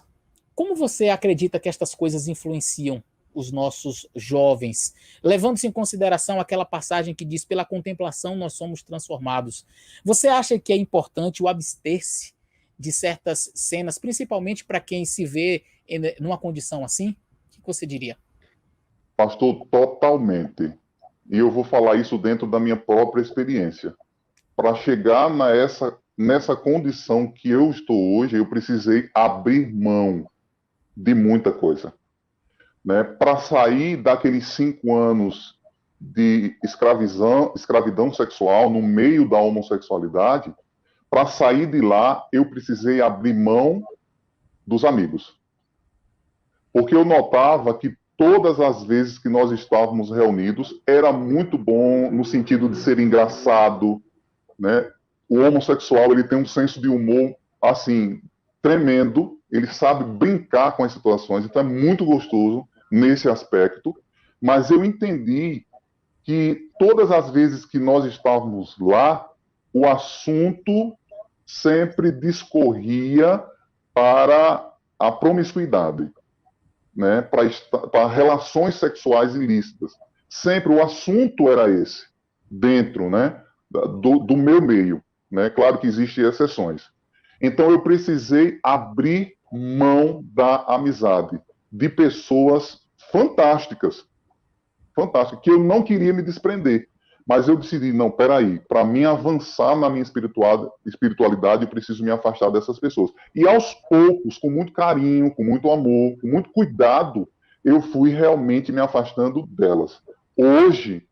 como você acredita que estas coisas influenciam os nossos jovens, levando-se em consideração aquela passagem que diz: pela contemplação nós somos transformados? Você acha que é importante o abster-se de certas cenas, principalmente para quem se vê numa condição assim? O que você diria? Pastor, totalmente. E eu vou falar isso dentro da minha própria experiência. Para chegar nessa condição que eu estou hoje, eu precisei abrir mão de muita coisa. Né? Para sair daqueles 5 anos de escravidão sexual no meio da homossexualidade, para sair de lá, eu precisei abrir mão dos amigos. Porque eu notava que todas as vezes que nós estávamos reunidos, era muito bom no sentido de ser engraçado, né? O homossexual ele tem um senso de humor assim tremendo, ele sabe brincar com as situações, então é muito gostoso nesse aspecto, mas eu entendi que todas as vezes que nós estávamos lá, o assunto sempre discorria para a promiscuidade, né? Para relações sexuais ilícitas. Sempre o assunto era esse, dentro, né? do meu meio. Né? Claro que existem exceções. Então eu precisei abrir mão da amizade de pessoas fantásticas, que eu não queria me desprender. Mas eu decidi, não, peraí, para mim avançar na minha espiritualidade, eu preciso me afastar dessas pessoas. E aos poucos, com muito carinho, com muito amor, com muito cuidado, eu fui realmente me afastando delas. Hoje,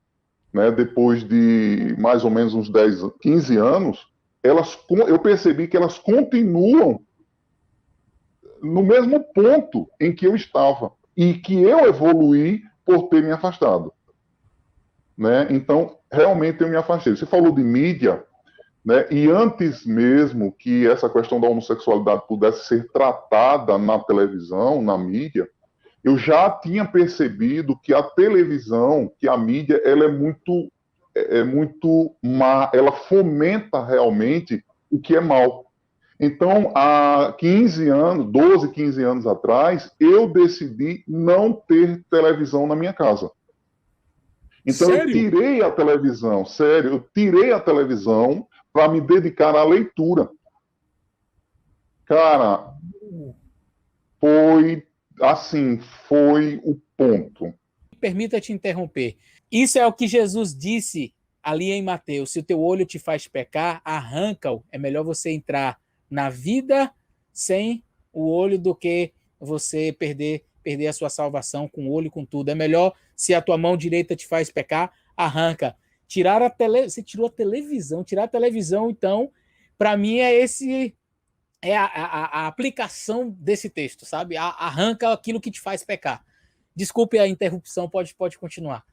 né, depois de mais ou menos uns 10, 15 anos, eu percebi que elas continuam no mesmo ponto em que eu estava e que eu evoluí por ter me afastado. Né? Então, realmente eu me afastei. Você falou de mídia, né? E antes mesmo que essa questão da homossexualidade pudesse ser tratada na televisão, na mídia, eu já tinha percebido que a televisão, que a mídia, ela é muito má, ela fomenta realmente o que é mal. Então, há 15 anos, 12, 15 anos atrás, eu decidi não ter televisão na minha casa. Então, eu Sério? tirei a televisão, sério, eu tirei a televisão para me dedicar à leitura. Cara, foi assim, foi o ponto. Permita te interromper. Isso é o que Jesus disse ali em Mateus. Se o teu olho te faz pecar, arranca-o. É melhor você entrar na vida sem o olho do que você perder a sua salvação com o olho e com tudo. É melhor, se a tua mão direita te faz pecar, arranca. Você tirou a televisão. Tirar a televisão, então, para mim é a aplicação desse texto, sabe? Arranca aquilo que te faz pecar. Desculpe a interrupção, pode continuar.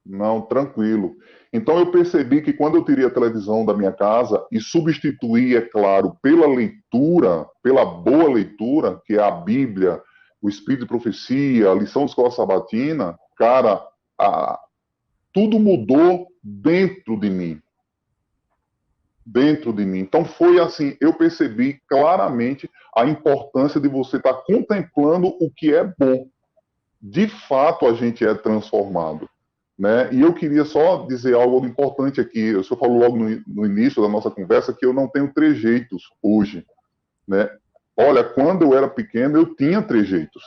Não, tranquilo. Então eu percebi que quando eu tirei a televisão da minha casa e substituí, é claro, pela leitura, pela boa leitura, que é a Bíblia, o Espírito de Profecia, a lição de escola sabatina, cara, tudo mudou dentro de mim. Dentro de mim. Então foi assim, eu percebi claramente a importância de você estar contemplando o que é bom. De fato, a gente é transformado. Né? E eu queria só dizer algo importante aqui. O senhor falou logo no início da nossa conversa que eu não tenho trejeitos hoje. Né? Olha, quando eu era pequeno, eu tinha trejeitos.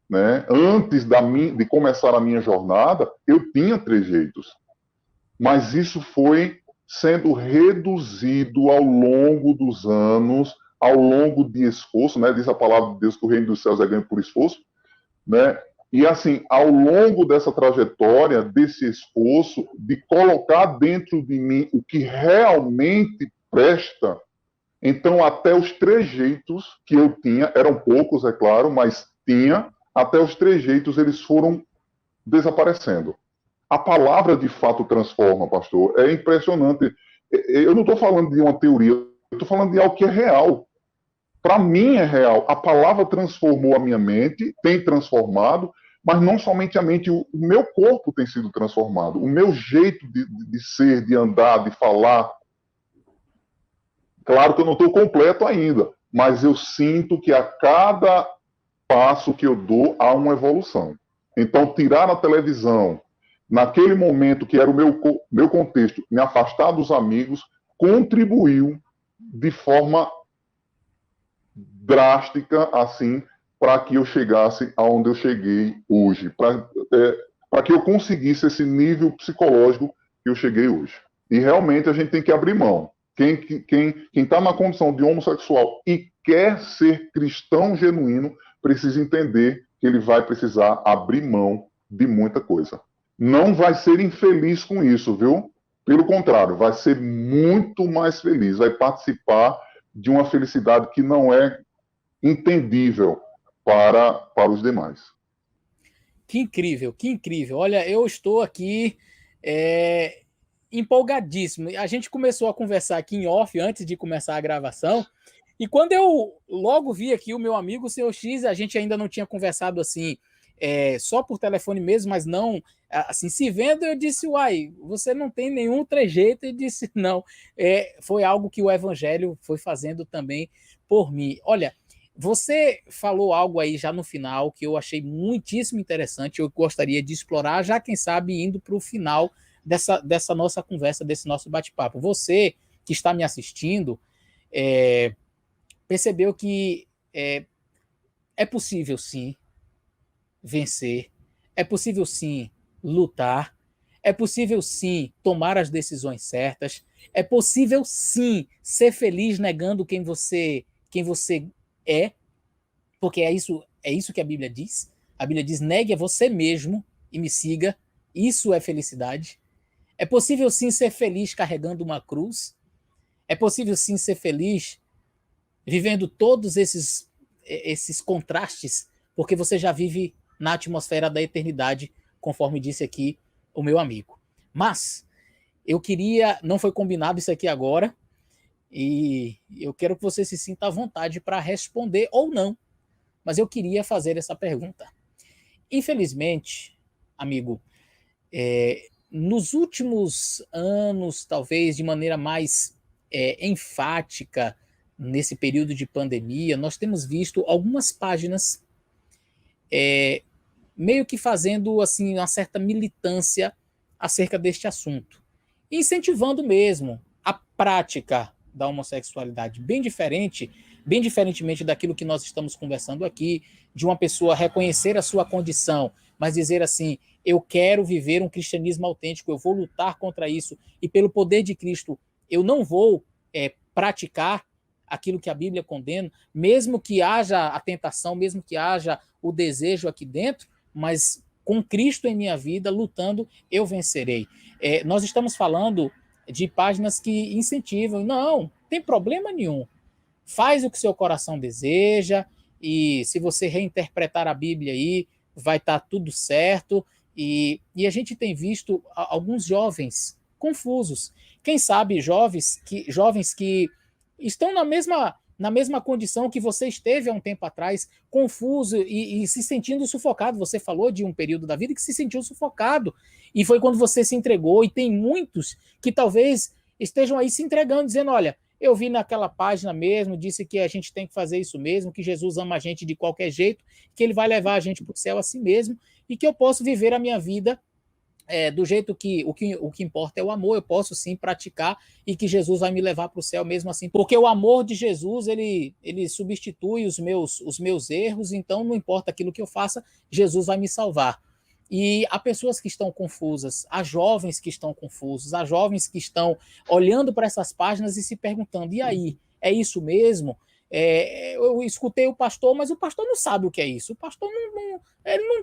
Né? Antes de começar a minha jornada, eu tinha trejeitos. Mas isso foi sendo reduzido ao longo dos anos, ao longo de esforço. Né? Diz a palavra de Deus que o reino dos céus é ganho por esforço. Né? E assim, ao longo dessa trajetória, desse esforço, de colocar dentro de mim o que realmente presta, então até os trejeitos que eu tinha, eram poucos, é claro, mas tinha, até os trejeitos eles foram desaparecendo. A palavra de fato transforma, pastor. É impressionante. Eu não estou falando de uma teoria, eu estou falando de algo que é real. Para mim é real. A palavra transformou a minha mente, tem transformado, mas não somente a mente, o meu corpo tem sido transformado, o meu jeito de ser, de andar, de falar. Claro que eu não estou completo ainda, mas eu sinto que a cada passo que eu dou há uma evolução. Então, tirar a televisão, naquele momento que era o meu contexto, me afastar dos amigos, contribuiu de forma drástica, assim, para que eu chegasse aonde eu cheguei hoje, para que eu conseguisse esse nível psicológico que eu cheguei hoje. E realmente a gente tem que abrir mão. Quem está na condição de homossexual e quer ser cristão genuíno, precisa entender que ele vai precisar abrir mão de muita coisa. Não vai ser infeliz com isso, viu? Pelo contrário, vai ser muito mais feliz, vai participar de uma felicidade que não é entendível para os demais. Que incrível, que incrível. Olha, eu estou aqui empolgadíssimo. A gente começou a conversar aqui em off antes de começar a gravação. E quando eu logo vi aqui o meu amigo, o Sr. X, a gente ainda não tinha conversado assim, só por telefone mesmo, mas não, assim, se vendo, eu disse, uai, você não tem nenhum trejeito, e disse, não, foi algo que o Evangelho foi fazendo também por mim. Olha, você falou algo aí já no final que eu achei muitíssimo interessante, eu gostaria de explorar, já quem sabe indo para o final dessa nossa conversa, desse nosso bate-papo. Você que está me assistindo, percebeu que é possível sim vencer, é possível sim lutar, é possível sim tomar as decisões certas, é possível sim ser feliz negando quem você é, porque é isso que a Bíblia diz. A Bíblia diz: negue a você mesmo e me siga. Isso é felicidade. É possível sim ser feliz carregando uma cruz. É possível sim ser feliz vivendo todos esses contrastes, porque você já vive na atmosfera da eternidade, conforme disse aqui o meu amigo. Mas eu queria, não foi combinado isso aqui agora, e eu quero que você se sinta à vontade para responder ou não, mas eu queria fazer essa pergunta. Infelizmente, amigo, nos últimos anos, talvez de maneira mais enfática, nesse período de pandemia, nós temos visto algumas páginas meio que fazendo assim uma certa militância acerca deste assunto, incentivando mesmo a prática da homossexualidade, bem diferentemente daquilo que nós estamos conversando aqui, de uma pessoa reconhecer a sua condição, mas dizer assim, eu quero viver um cristianismo autêntico, eu vou lutar contra isso, e pelo poder de Cristo, eu não vou praticar aquilo que a Bíblia condena, mesmo que haja a tentação, mesmo que haja o desejo aqui dentro, mas com Cristo em minha vida, lutando, eu vencerei. Nós estamos falando de páginas que incentivam, não tem problema nenhum, faz o que seu coração deseja, e se você reinterpretar a Bíblia aí, vai estar tudo certo, e a gente tem visto alguns jovens confusos, quem sabe jovens que estão na mesma condição que você esteve há um tempo atrás, confuso e se sentindo sufocado. Você falou de um período da vida que se sentiu sufocado, e foi quando você se entregou, e tem muitos que talvez estejam aí se entregando, dizendo, olha, eu vi naquela página mesmo, disse que a gente tem que fazer isso mesmo, que Jesus ama a gente de qualquer jeito, que ele vai levar a gente para o céu assim mesmo, e que eu posso viver a minha vida do jeito que o que importa é o amor, eu posso sim praticar, e que Jesus vai me levar para o céu mesmo assim, porque o amor de Jesus, ele substitui os meus erros, então não importa aquilo que eu faça, Jesus vai me salvar. E há pessoas que estão confusas, há jovens que estão confusos, há jovens que estão olhando para essas páginas e se perguntando, e aí, é isso mesmo? Eu escutei o pastor, mas o pastor não sabe o que é isso, o pastor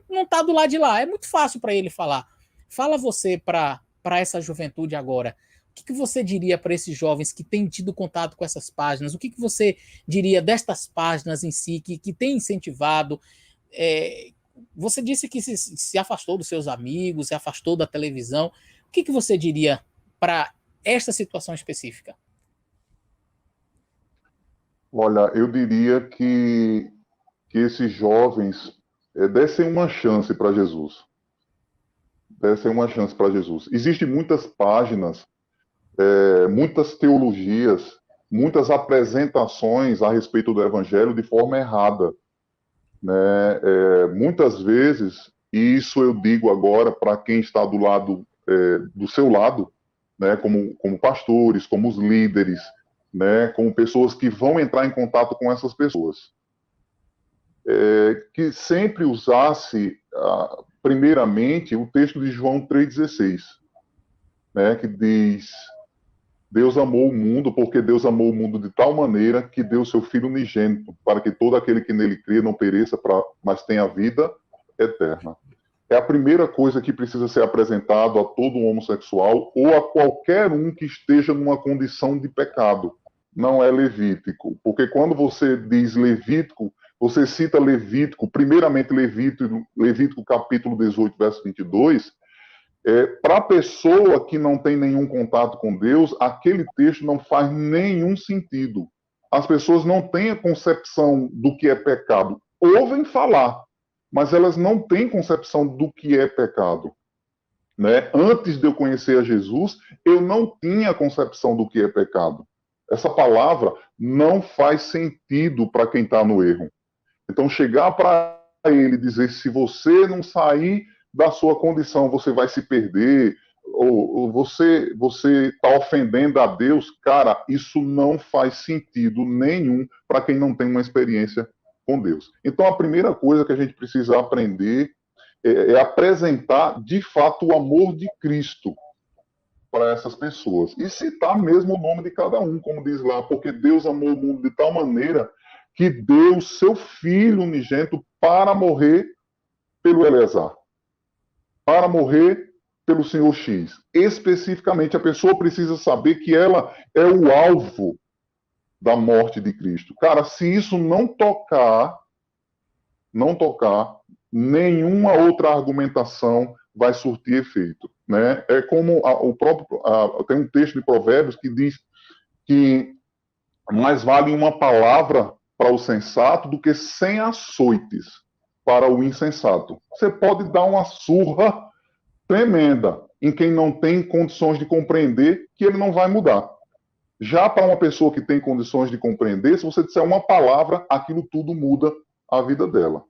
não está do lado de lá, é muito fácil para ele falar. Fala você para essa juventude agora, o que você diria para esses jovens que têm tido contato com essas páginas? O que você diria destas páginas em si, que tem incentivado? Você disse que se afastou dos seus amigos, se afastou da televisão. O que você diria para esta situação específica? Olha, eu diria que esses jovens dessem uma chance para Jesus. Dessem uma chance para Jesus. Existem muitas páginas, muitas teologias, muitas apresentações a respeito do Evangelho de forma errada. Né? Muitas vezes, e isso eu digo agora para quem está do lado, do seu lado, né? como pastores, como os líderes, né? Como pessoas que vão entrar em contato com essas pessoas. Que sempre usasse, primeiramente, o texto de João 3,16, né? Que diz, Deus amou o mundo, porque Deus amou o mundo de tal maneira que deu seu Filho unigênito, para que todo aquele que nele crê não pereça, mas tenha vida eterna. É a primeira coisa que precisa ser apresentado a todo homossexual ou a qualquer um que esteja numa condição de pecado. Não é Levítico, porque quando você diz Levítico, você cita Levítico, primeiramente Levítico capítulo 18, verso 22, para a pessoa que não tem nenhum contato com Deus, aquele texto não faz nenhum sentido. As pessoas não têm a concepção do que é pecado. Ouvem falar, mas elas não têm concepção do que é pecado. Né? Antes de eu conhecer a Jesus, eu não tinha concepção do que é pecado. Essa palavra não faz sentido para quem está no erro. Então, chegar para ele e dizer, se você não sair da sua condição, você vai se perder, ou você está ofendendo a Deus, cara, isso não faz sentido nenhum para quem não tem uma experiência com Deus. Então, a primeira coisa que a gente precisa aprender é apresentar, de fato, o amor de Cristo para essas pessoas. E citar mesmo o nome de cada um, como diz lá, porque Deus amou o mundo de tal maneira que deu seu Filho unigênito para morrer pelo Eleazar, para morrer pelo Senhor X. Especificamente, a pessoa precisa saber que ela é o alvo da morte de Cristo. Cara, se isso não tocar, nenhuma outra argumentação vai surtir efeito. Né? É como tem um texto de Provérbios que diz que mais vale uma palavra para o sensato do que 100 açoites para o insensato. Você pode dar uma surra tremenda em quem não tem condições de compreender que ele não vai mudar. Já para uma pessoa que tem condições de compreender, se você disser uma palavra, aquilo tudo muda a vida dela.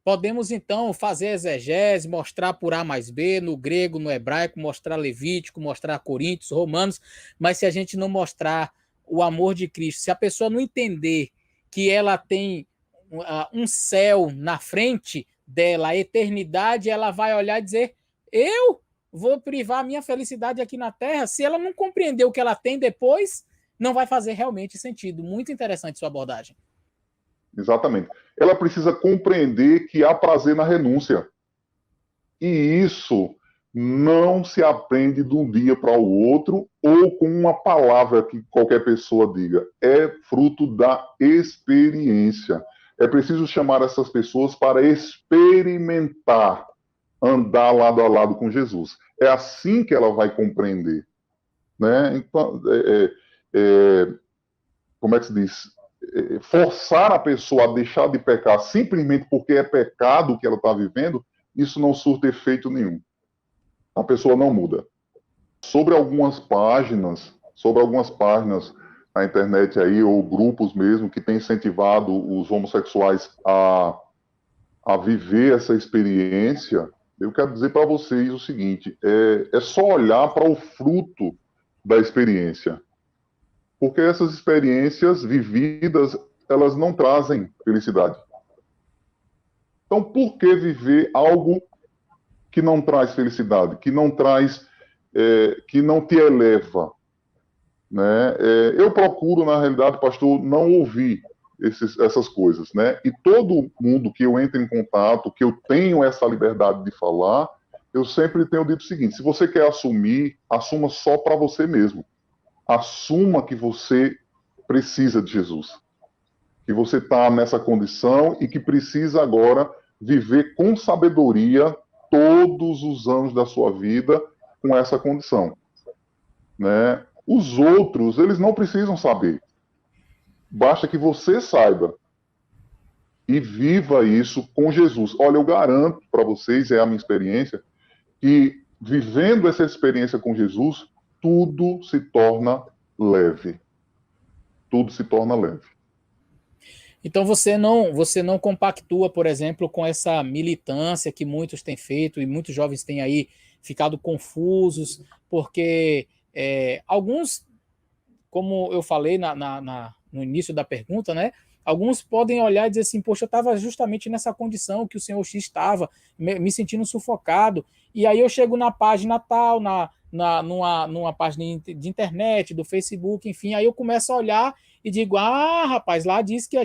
Podemos, então, fazer exegese, mostrar por A mais B, no grego, no hebraico, mostrar Levítico, mostrar Coríntios, Romanos, mas se a gente não mostrar o amor de Cristo, se a pessoa não entender que ela tem um céu na frente dela, a eternidade, ela vai olhar e dizer, eu vou privar a minha felicidade aqui na Terra? Se ela não compreender o que ela tem depois, não vai fazer realmente sentido. Muito interessante sua abordagem. Exatamente. Ela precisa compreender que há prazer na renúncia. E isso não se aprende de um dia para o outro ou com uma palavra que qualquer pessoa diga. É fruto da experiência. É preciso chamar essas pessoas para experimentar andar lado a lado com Jesus. É assim que ela vai compreender. Né? Então, como é que se diz? Forçar a pessoa a deixar de pecar simplesmente porque é pecado o que ela está vivendo, isso não surte efeito nenhum. A pessoa não muda. Sobre algumas páginas na internet aí, ou grupos mesmo, que têm incentivado os homossexuais a viver essa experiência, eu quero dizer para vocês o seguinte, é só olhar para o fruto da experiência. Porque essas experiências vividas, elas não trazem felicidade. Então, por que viver algo que não traz felicidade, que não traz, que não te eleva? Né? Eu procuro, na realidade, pastor, não ouvir essas coisas, né? E todo mundo que eu entro em contato, que eu tenho essa liberdade de falar, eu sempre tenho dito o seguinte: se você quer assumir, assuma só para você mesmo. Assuma que você precisa de Jesus, que você está nessa condição e que precisa agora viver com sabedoria todos os anos da sua vida com essa condição, né? Os outros, eles não precisam saber. Basta que você saiba e viva isso com Jesus. Olha, eu garanto para vocês, é a minha experiência, que vivendo essa experiência com Jesus, tudo se torna leve. Tudo se torna leve. Então você não compactua, por exemplo, com essa militância que muitos têm feito e muitos jovens têm aí ficado confusos, porque alguns, como eu falei no início da pergunta, né? Alguns podem olhar e dizer assim, poxa, eu estava justamente nessa condição que o senhor X estava, me sentindo sufocado, e aí eu chego na página tal, numa página de internet, do Facebook, enfim, aí eu começo a olhar e digo, rapaz, lá diz que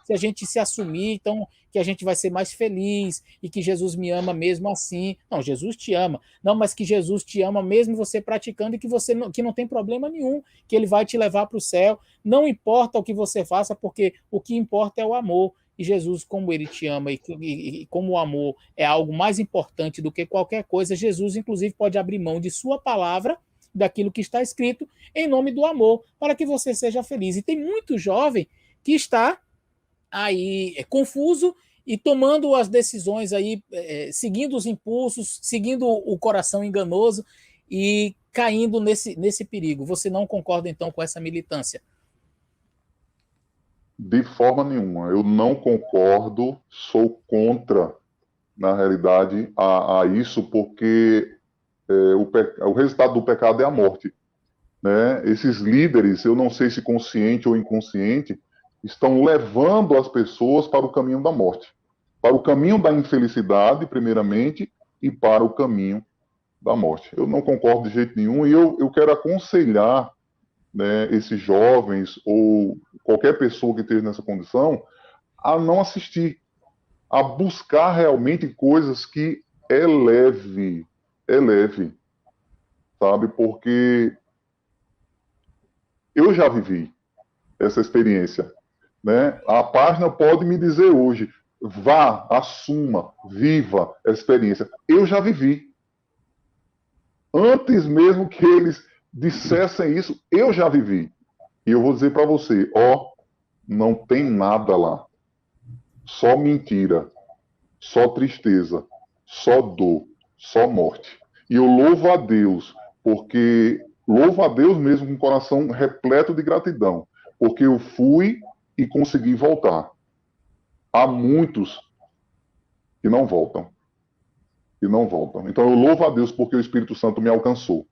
se a gente se assumir, então que a gente vai ser mais feliz e que Jesus me ama mesmo assim. Não, Jesus te ama. Não, mas que Jesus te ama mesmo você praticando e que não tem problema nenhum, que ele vai te levar para o céu. Não importa o que você faça, porque o que importa é o amor. E Jesus, como ele te ama e como o amor é algo mais importante do que qualquer coisa, Jesus, inclusive, pode abrir mão de sua palavra, daquilo que está escrito, em nome do amor, para que você seja feliz. E tem muito jovem que está aí confuso e tomando as decisões aí, seguindo os impulsos, seguindo o coração enganoso e caindo nesse perigo. Você não concorda, então, com essa militância? De forma nenhuma. Eu não concordo, sou contra, na realidade, a isso, porque o resultado do pecado é a morte. Né? Esses líderes, eu não sei se consciente ou inconsciente, estão levando as pessoas para o caminho da morte, para o caminho da infelicidade, primeiramente, e para o caminho da morte. Eu não concordo de jeito nenhum e eu quero aconselhar, né, esses jovens ou qualquer pessoa que esteja nessa condição a não assistir, a buscar realmente coisas que eleve, sabe? Porque eu já vivi essa experiência, né? A página pode me dizer hoje, vá, assuma, viva essa experiência. Eu já vivi. Antes mesmo que eles dissessem isso, eu já vivi. E eu vou dizer para você, não tem nada lá. Só mentira, só tristeza, só dor, só morte. E eu louvo a Deus, porque louvo a Deus mesmo com o coração repleto de gratidão, porque eu fui e consegui voltar. Há muitos que não voltam, que não voltam. Então eu louvo a Deus porque o Espírito Santo me alcançou.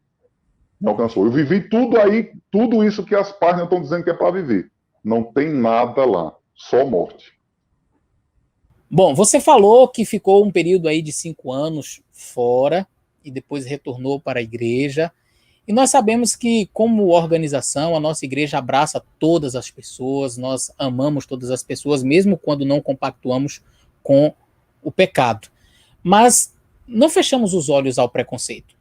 Me alcançou. Eu vivi tudo aí, tudo isso que as páginas estão dizendo que é para viver. Não tem nada lá, só morte. Bom, você falou que ficou um período aí de 5 anos fora e depois retornou para a igreja. E nós sabemos que, como organização, a nossa igreja abraça todas as pessoas, nós amamos todas as pessoas, mesmo quando não compactuamos com o pecado. Mas não fechamos os olhos ao preconceito.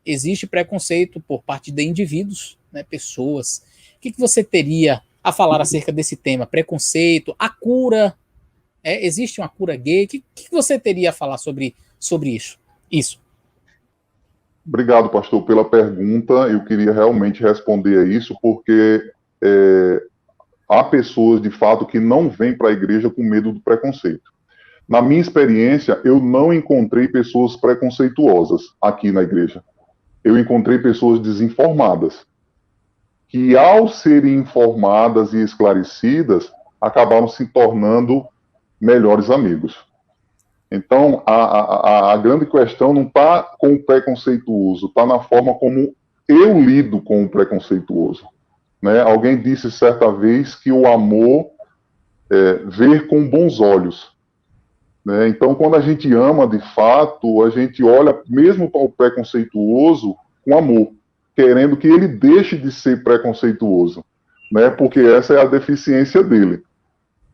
Existe preconceito por parte de indivíduos, né, pessoas. O que você teria a falar acerca desse tema? Preconceito, a cura. Existe uma cura gay? O que você teria a falar sobre isso? Obrigado, pastor, pela pergunta. Eu queria realmente responder a isso, porque há pessoas, de fato, que não vêm para a igreja com medo do preconceito. Na minha experiência, eu não encontrei pessoas preconceituosas aqui na igreja. Eu encontrei pessoas desinformadas, que ao serem informadas e esclarecidas, acabaram se tornando melhores amigos. Então, a grande questão não está com o preconceituoso, está na forma como eu lido com o preconceituoso. Né? Alguém disse certa vez que o amor vê com bons olhos. Né? Então, quando a gente ama de fato, a gente olha mesmo para o preconceituoso com amor, querendo que ele deixe de ser preconceituoso, né? Porque essa é a deficiência dele.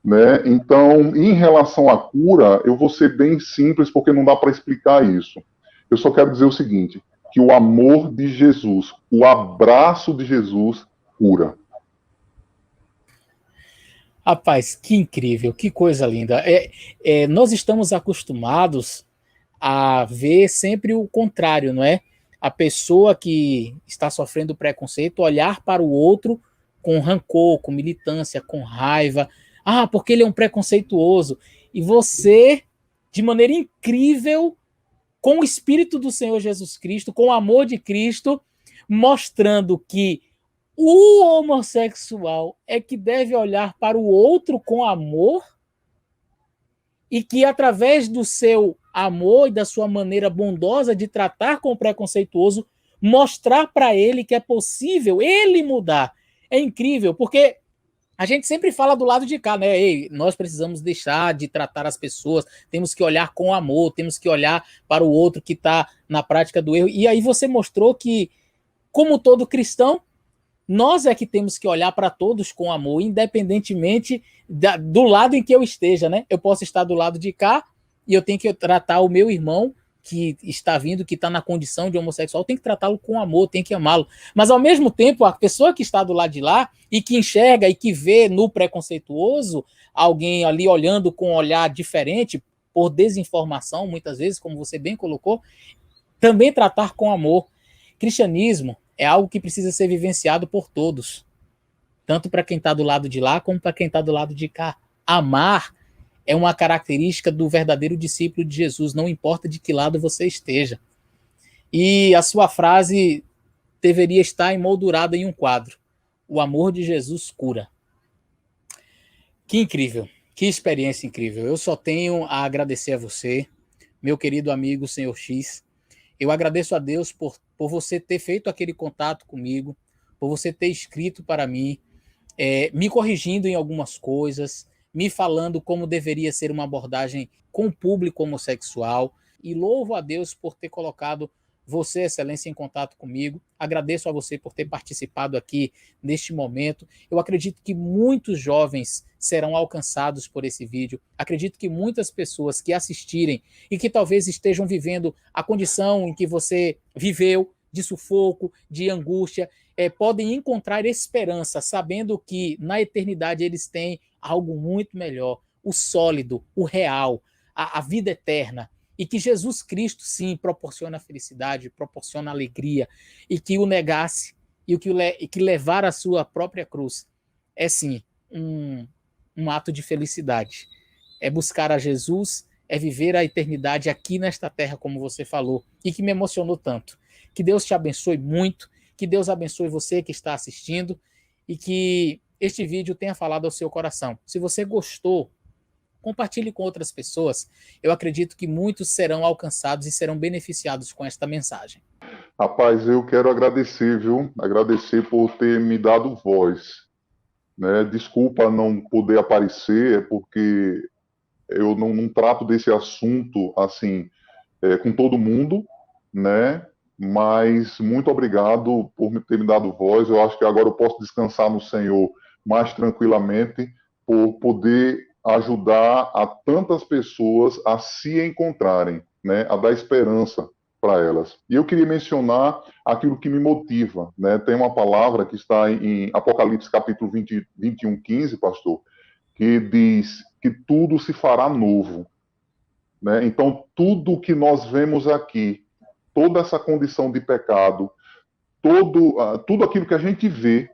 Né? Então, em relação à cura, eu vou ser bem simples porque não dá para explicar isso. Eu só quero dizer o seguinte, que o amor de Jesus, o abraço de Jesus cura. Rapaz, que incrível, que coisa linda. Nós estamos acostumados a ver sempre o contrário, não é? A pessoa que está sofrendo preconceito olhar para o outro com rancor, com militância, com raiva. Ah, porque ele é um preconceituoso. E você, de maneira incrível, com o Espírito do Senhor Jesus Cristo, com o amor de Cristo, mostrando que o homossexual é que deve olhar para o outro com amor e que, através do seu amor e da sua maneira bondosa de tratar com o preconceituoso, mostrar para ele que é possível ele mudar. É incrível, porque a gente sempre fala do lado de cá, né? Ei, nós precisamos deixar de tratar as pessoas, temos que olhar com amor, temos que olhar para o outro que está na prática do erro. E aí você mostrou que, como todo cristão, nós é que temos que olhar para todos com amor, independentemente do lado em que eu esteja, né? Eu posso estar do lado de cá e eu tenho que tratar o meu irmão que está vindo, que está na condição de homossexual, tem que tratá-lo com amor, tem que amá-lo. Mas, ao mesmo tempo, a pessoa que está do lado de lá e que enxerga e que vê no preconceituoso alguém ali olhando com um olhar diferente, por desinformação, muitas vezes, como você bem colocou, também tratar com amor. Cristianismo é algo que precisa ser vivenciado por todos, tanto para quem está do lado de lá, como para quem está do lado de cá. Amar é uma característica do verdadeiro discípulo de Jesus, não importa de que lado você esteja. E a sua frase deveria estar emoldurada em um quadro. O amor de Jesus cura. Que incrível, que experiência incrível. Eu só tenho a agradecer a você, meu querido amigo, Senhor X. Eu agradeço a Deus por você ter feito aquele contato comigo, por você ter escrito para mim, me corrigindo em algumas coisas, me falando como deveria ser uma abordagem com o público homossexual. E louvo a Deus por ter colocado você, Excelência, em contato comigo. Agradeço a você por ter participado aqui neste momento. Eu acredito que muitos jovens serão alcançados por esse vídeo. Acredito que muitas pessoas que assistirem e que talvez estejam vivendo a condição em que você viveu, de sufoco, de angústia, podem encontrar esperança, sabendo que na eternidade eles têm algo muito melhor, o sólido, o real, a vida eterna. E que Jesus Cristo, sim, proporciona felicidade, proporciona alegria, e que o negasse e que levar a sua própria cruz é, sim, um ato de felicidade. É buscar a Jesus, é viver a eternidade aqui nesta terra, como você falou, e que me emocionou tanto. Que Deus te abençoe muito, Que Deus abençoe você que está assistindo e que este vídeo tenha falado ao seu coração. Se você gostou, compartilhe com outras pessoas. Eu acredito que muitos serão alcançados e serão beneficiados com esta mensagem. Rapaz, eu quero agradecer, viu? Agradecer por ter me dado voz, né? Desculpa não poder aparecer, é porque eu não trato desse assunto assim com todo mundo, né? Mas muito obrigado por ter me dado voz. Eu acho que agora eu posso descansar no Senhor mais tranquilamente por poder ajudar a tantas pessoas a se encontrarem, né? A dar esperança para elas. E eu queria mencionar aquilo que me motiva, né? Tem uma palavra que está em Apocalipse capítulo 21, 15, pastor, que diz que tudo se fará novo, né? Então, tudo que nós vemos aqui, toda essa condição de pecado, tudo aquilo que a gente vê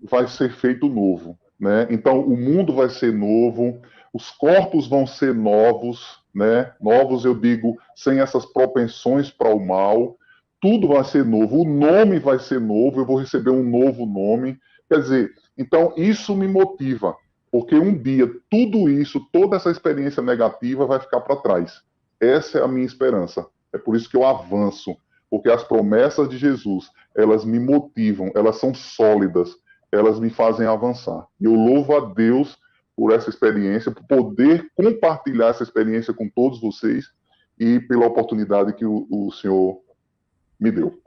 vai ser feito novo, né? Então, o mundo vai ser novo, os corpos vão ser novos, né? Novos, eu digo, sem essas propensões para o mal. Tudo vai ser novo, o nome vai ser novo, eu vou receber um novo nome. Quer dizer, então isso me motiva, porque um dia tudo isso, toda essa experiência negativa vai ficar para trás. Essa é a minha esperança. É por isso que eu avanço, porque as promessas de Jesus, elas me motivam, elas são sólidas, elas me fazem avançar. E eu louvo a Deus por essa experiência, por poder compartilhar essa experiência com todos vocês e pela oportunidade que o Senhor me deu.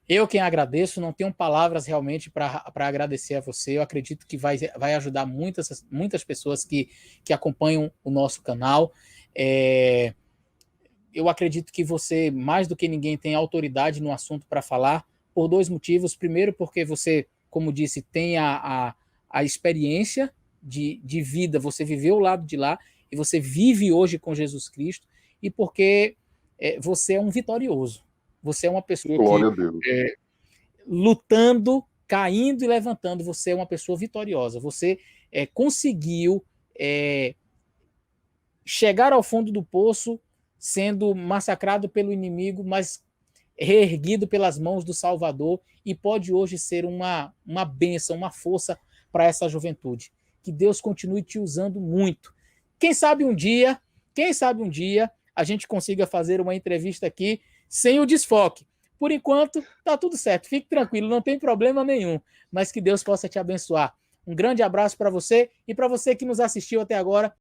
Eu quem agradeço, não tenho palavras realmente para agradecer a você. Eu acredito que vai ajudar muitas pessoas que acompanham o nosso canal. Eu acredito que você, mais do que ninguém, tem autoridade no assunto para falar, por dois motivos. Primeiro, porque você, como disse, tem a experiência de vida, você viveu o lado de lá e você vive hoje com Jesus Cristo, e porque você é um vitorioso. Você é uma pessoa Glória que, a Deus. Lutando, caindo e levantando, você é uma pessoa vitoriosa. Você conseguiu chegar ao fundo do poço, sendo massacrado pelo inimigo, mas reerguido pelas mãos do Salvador, e pode hoje ser uma bênção, uma força para essa juventude. Que Deus continue te usando muito. Quem sabe um dia a gente consiga fazer uma entrevista aqui sem o desfoque. Por enquanto, tá tudo certo. Fique tranquilo, não tem problema nenhum. Mas que Deus possa te abençoar. Um grande abraço para você e para você que nos assistiu até agora.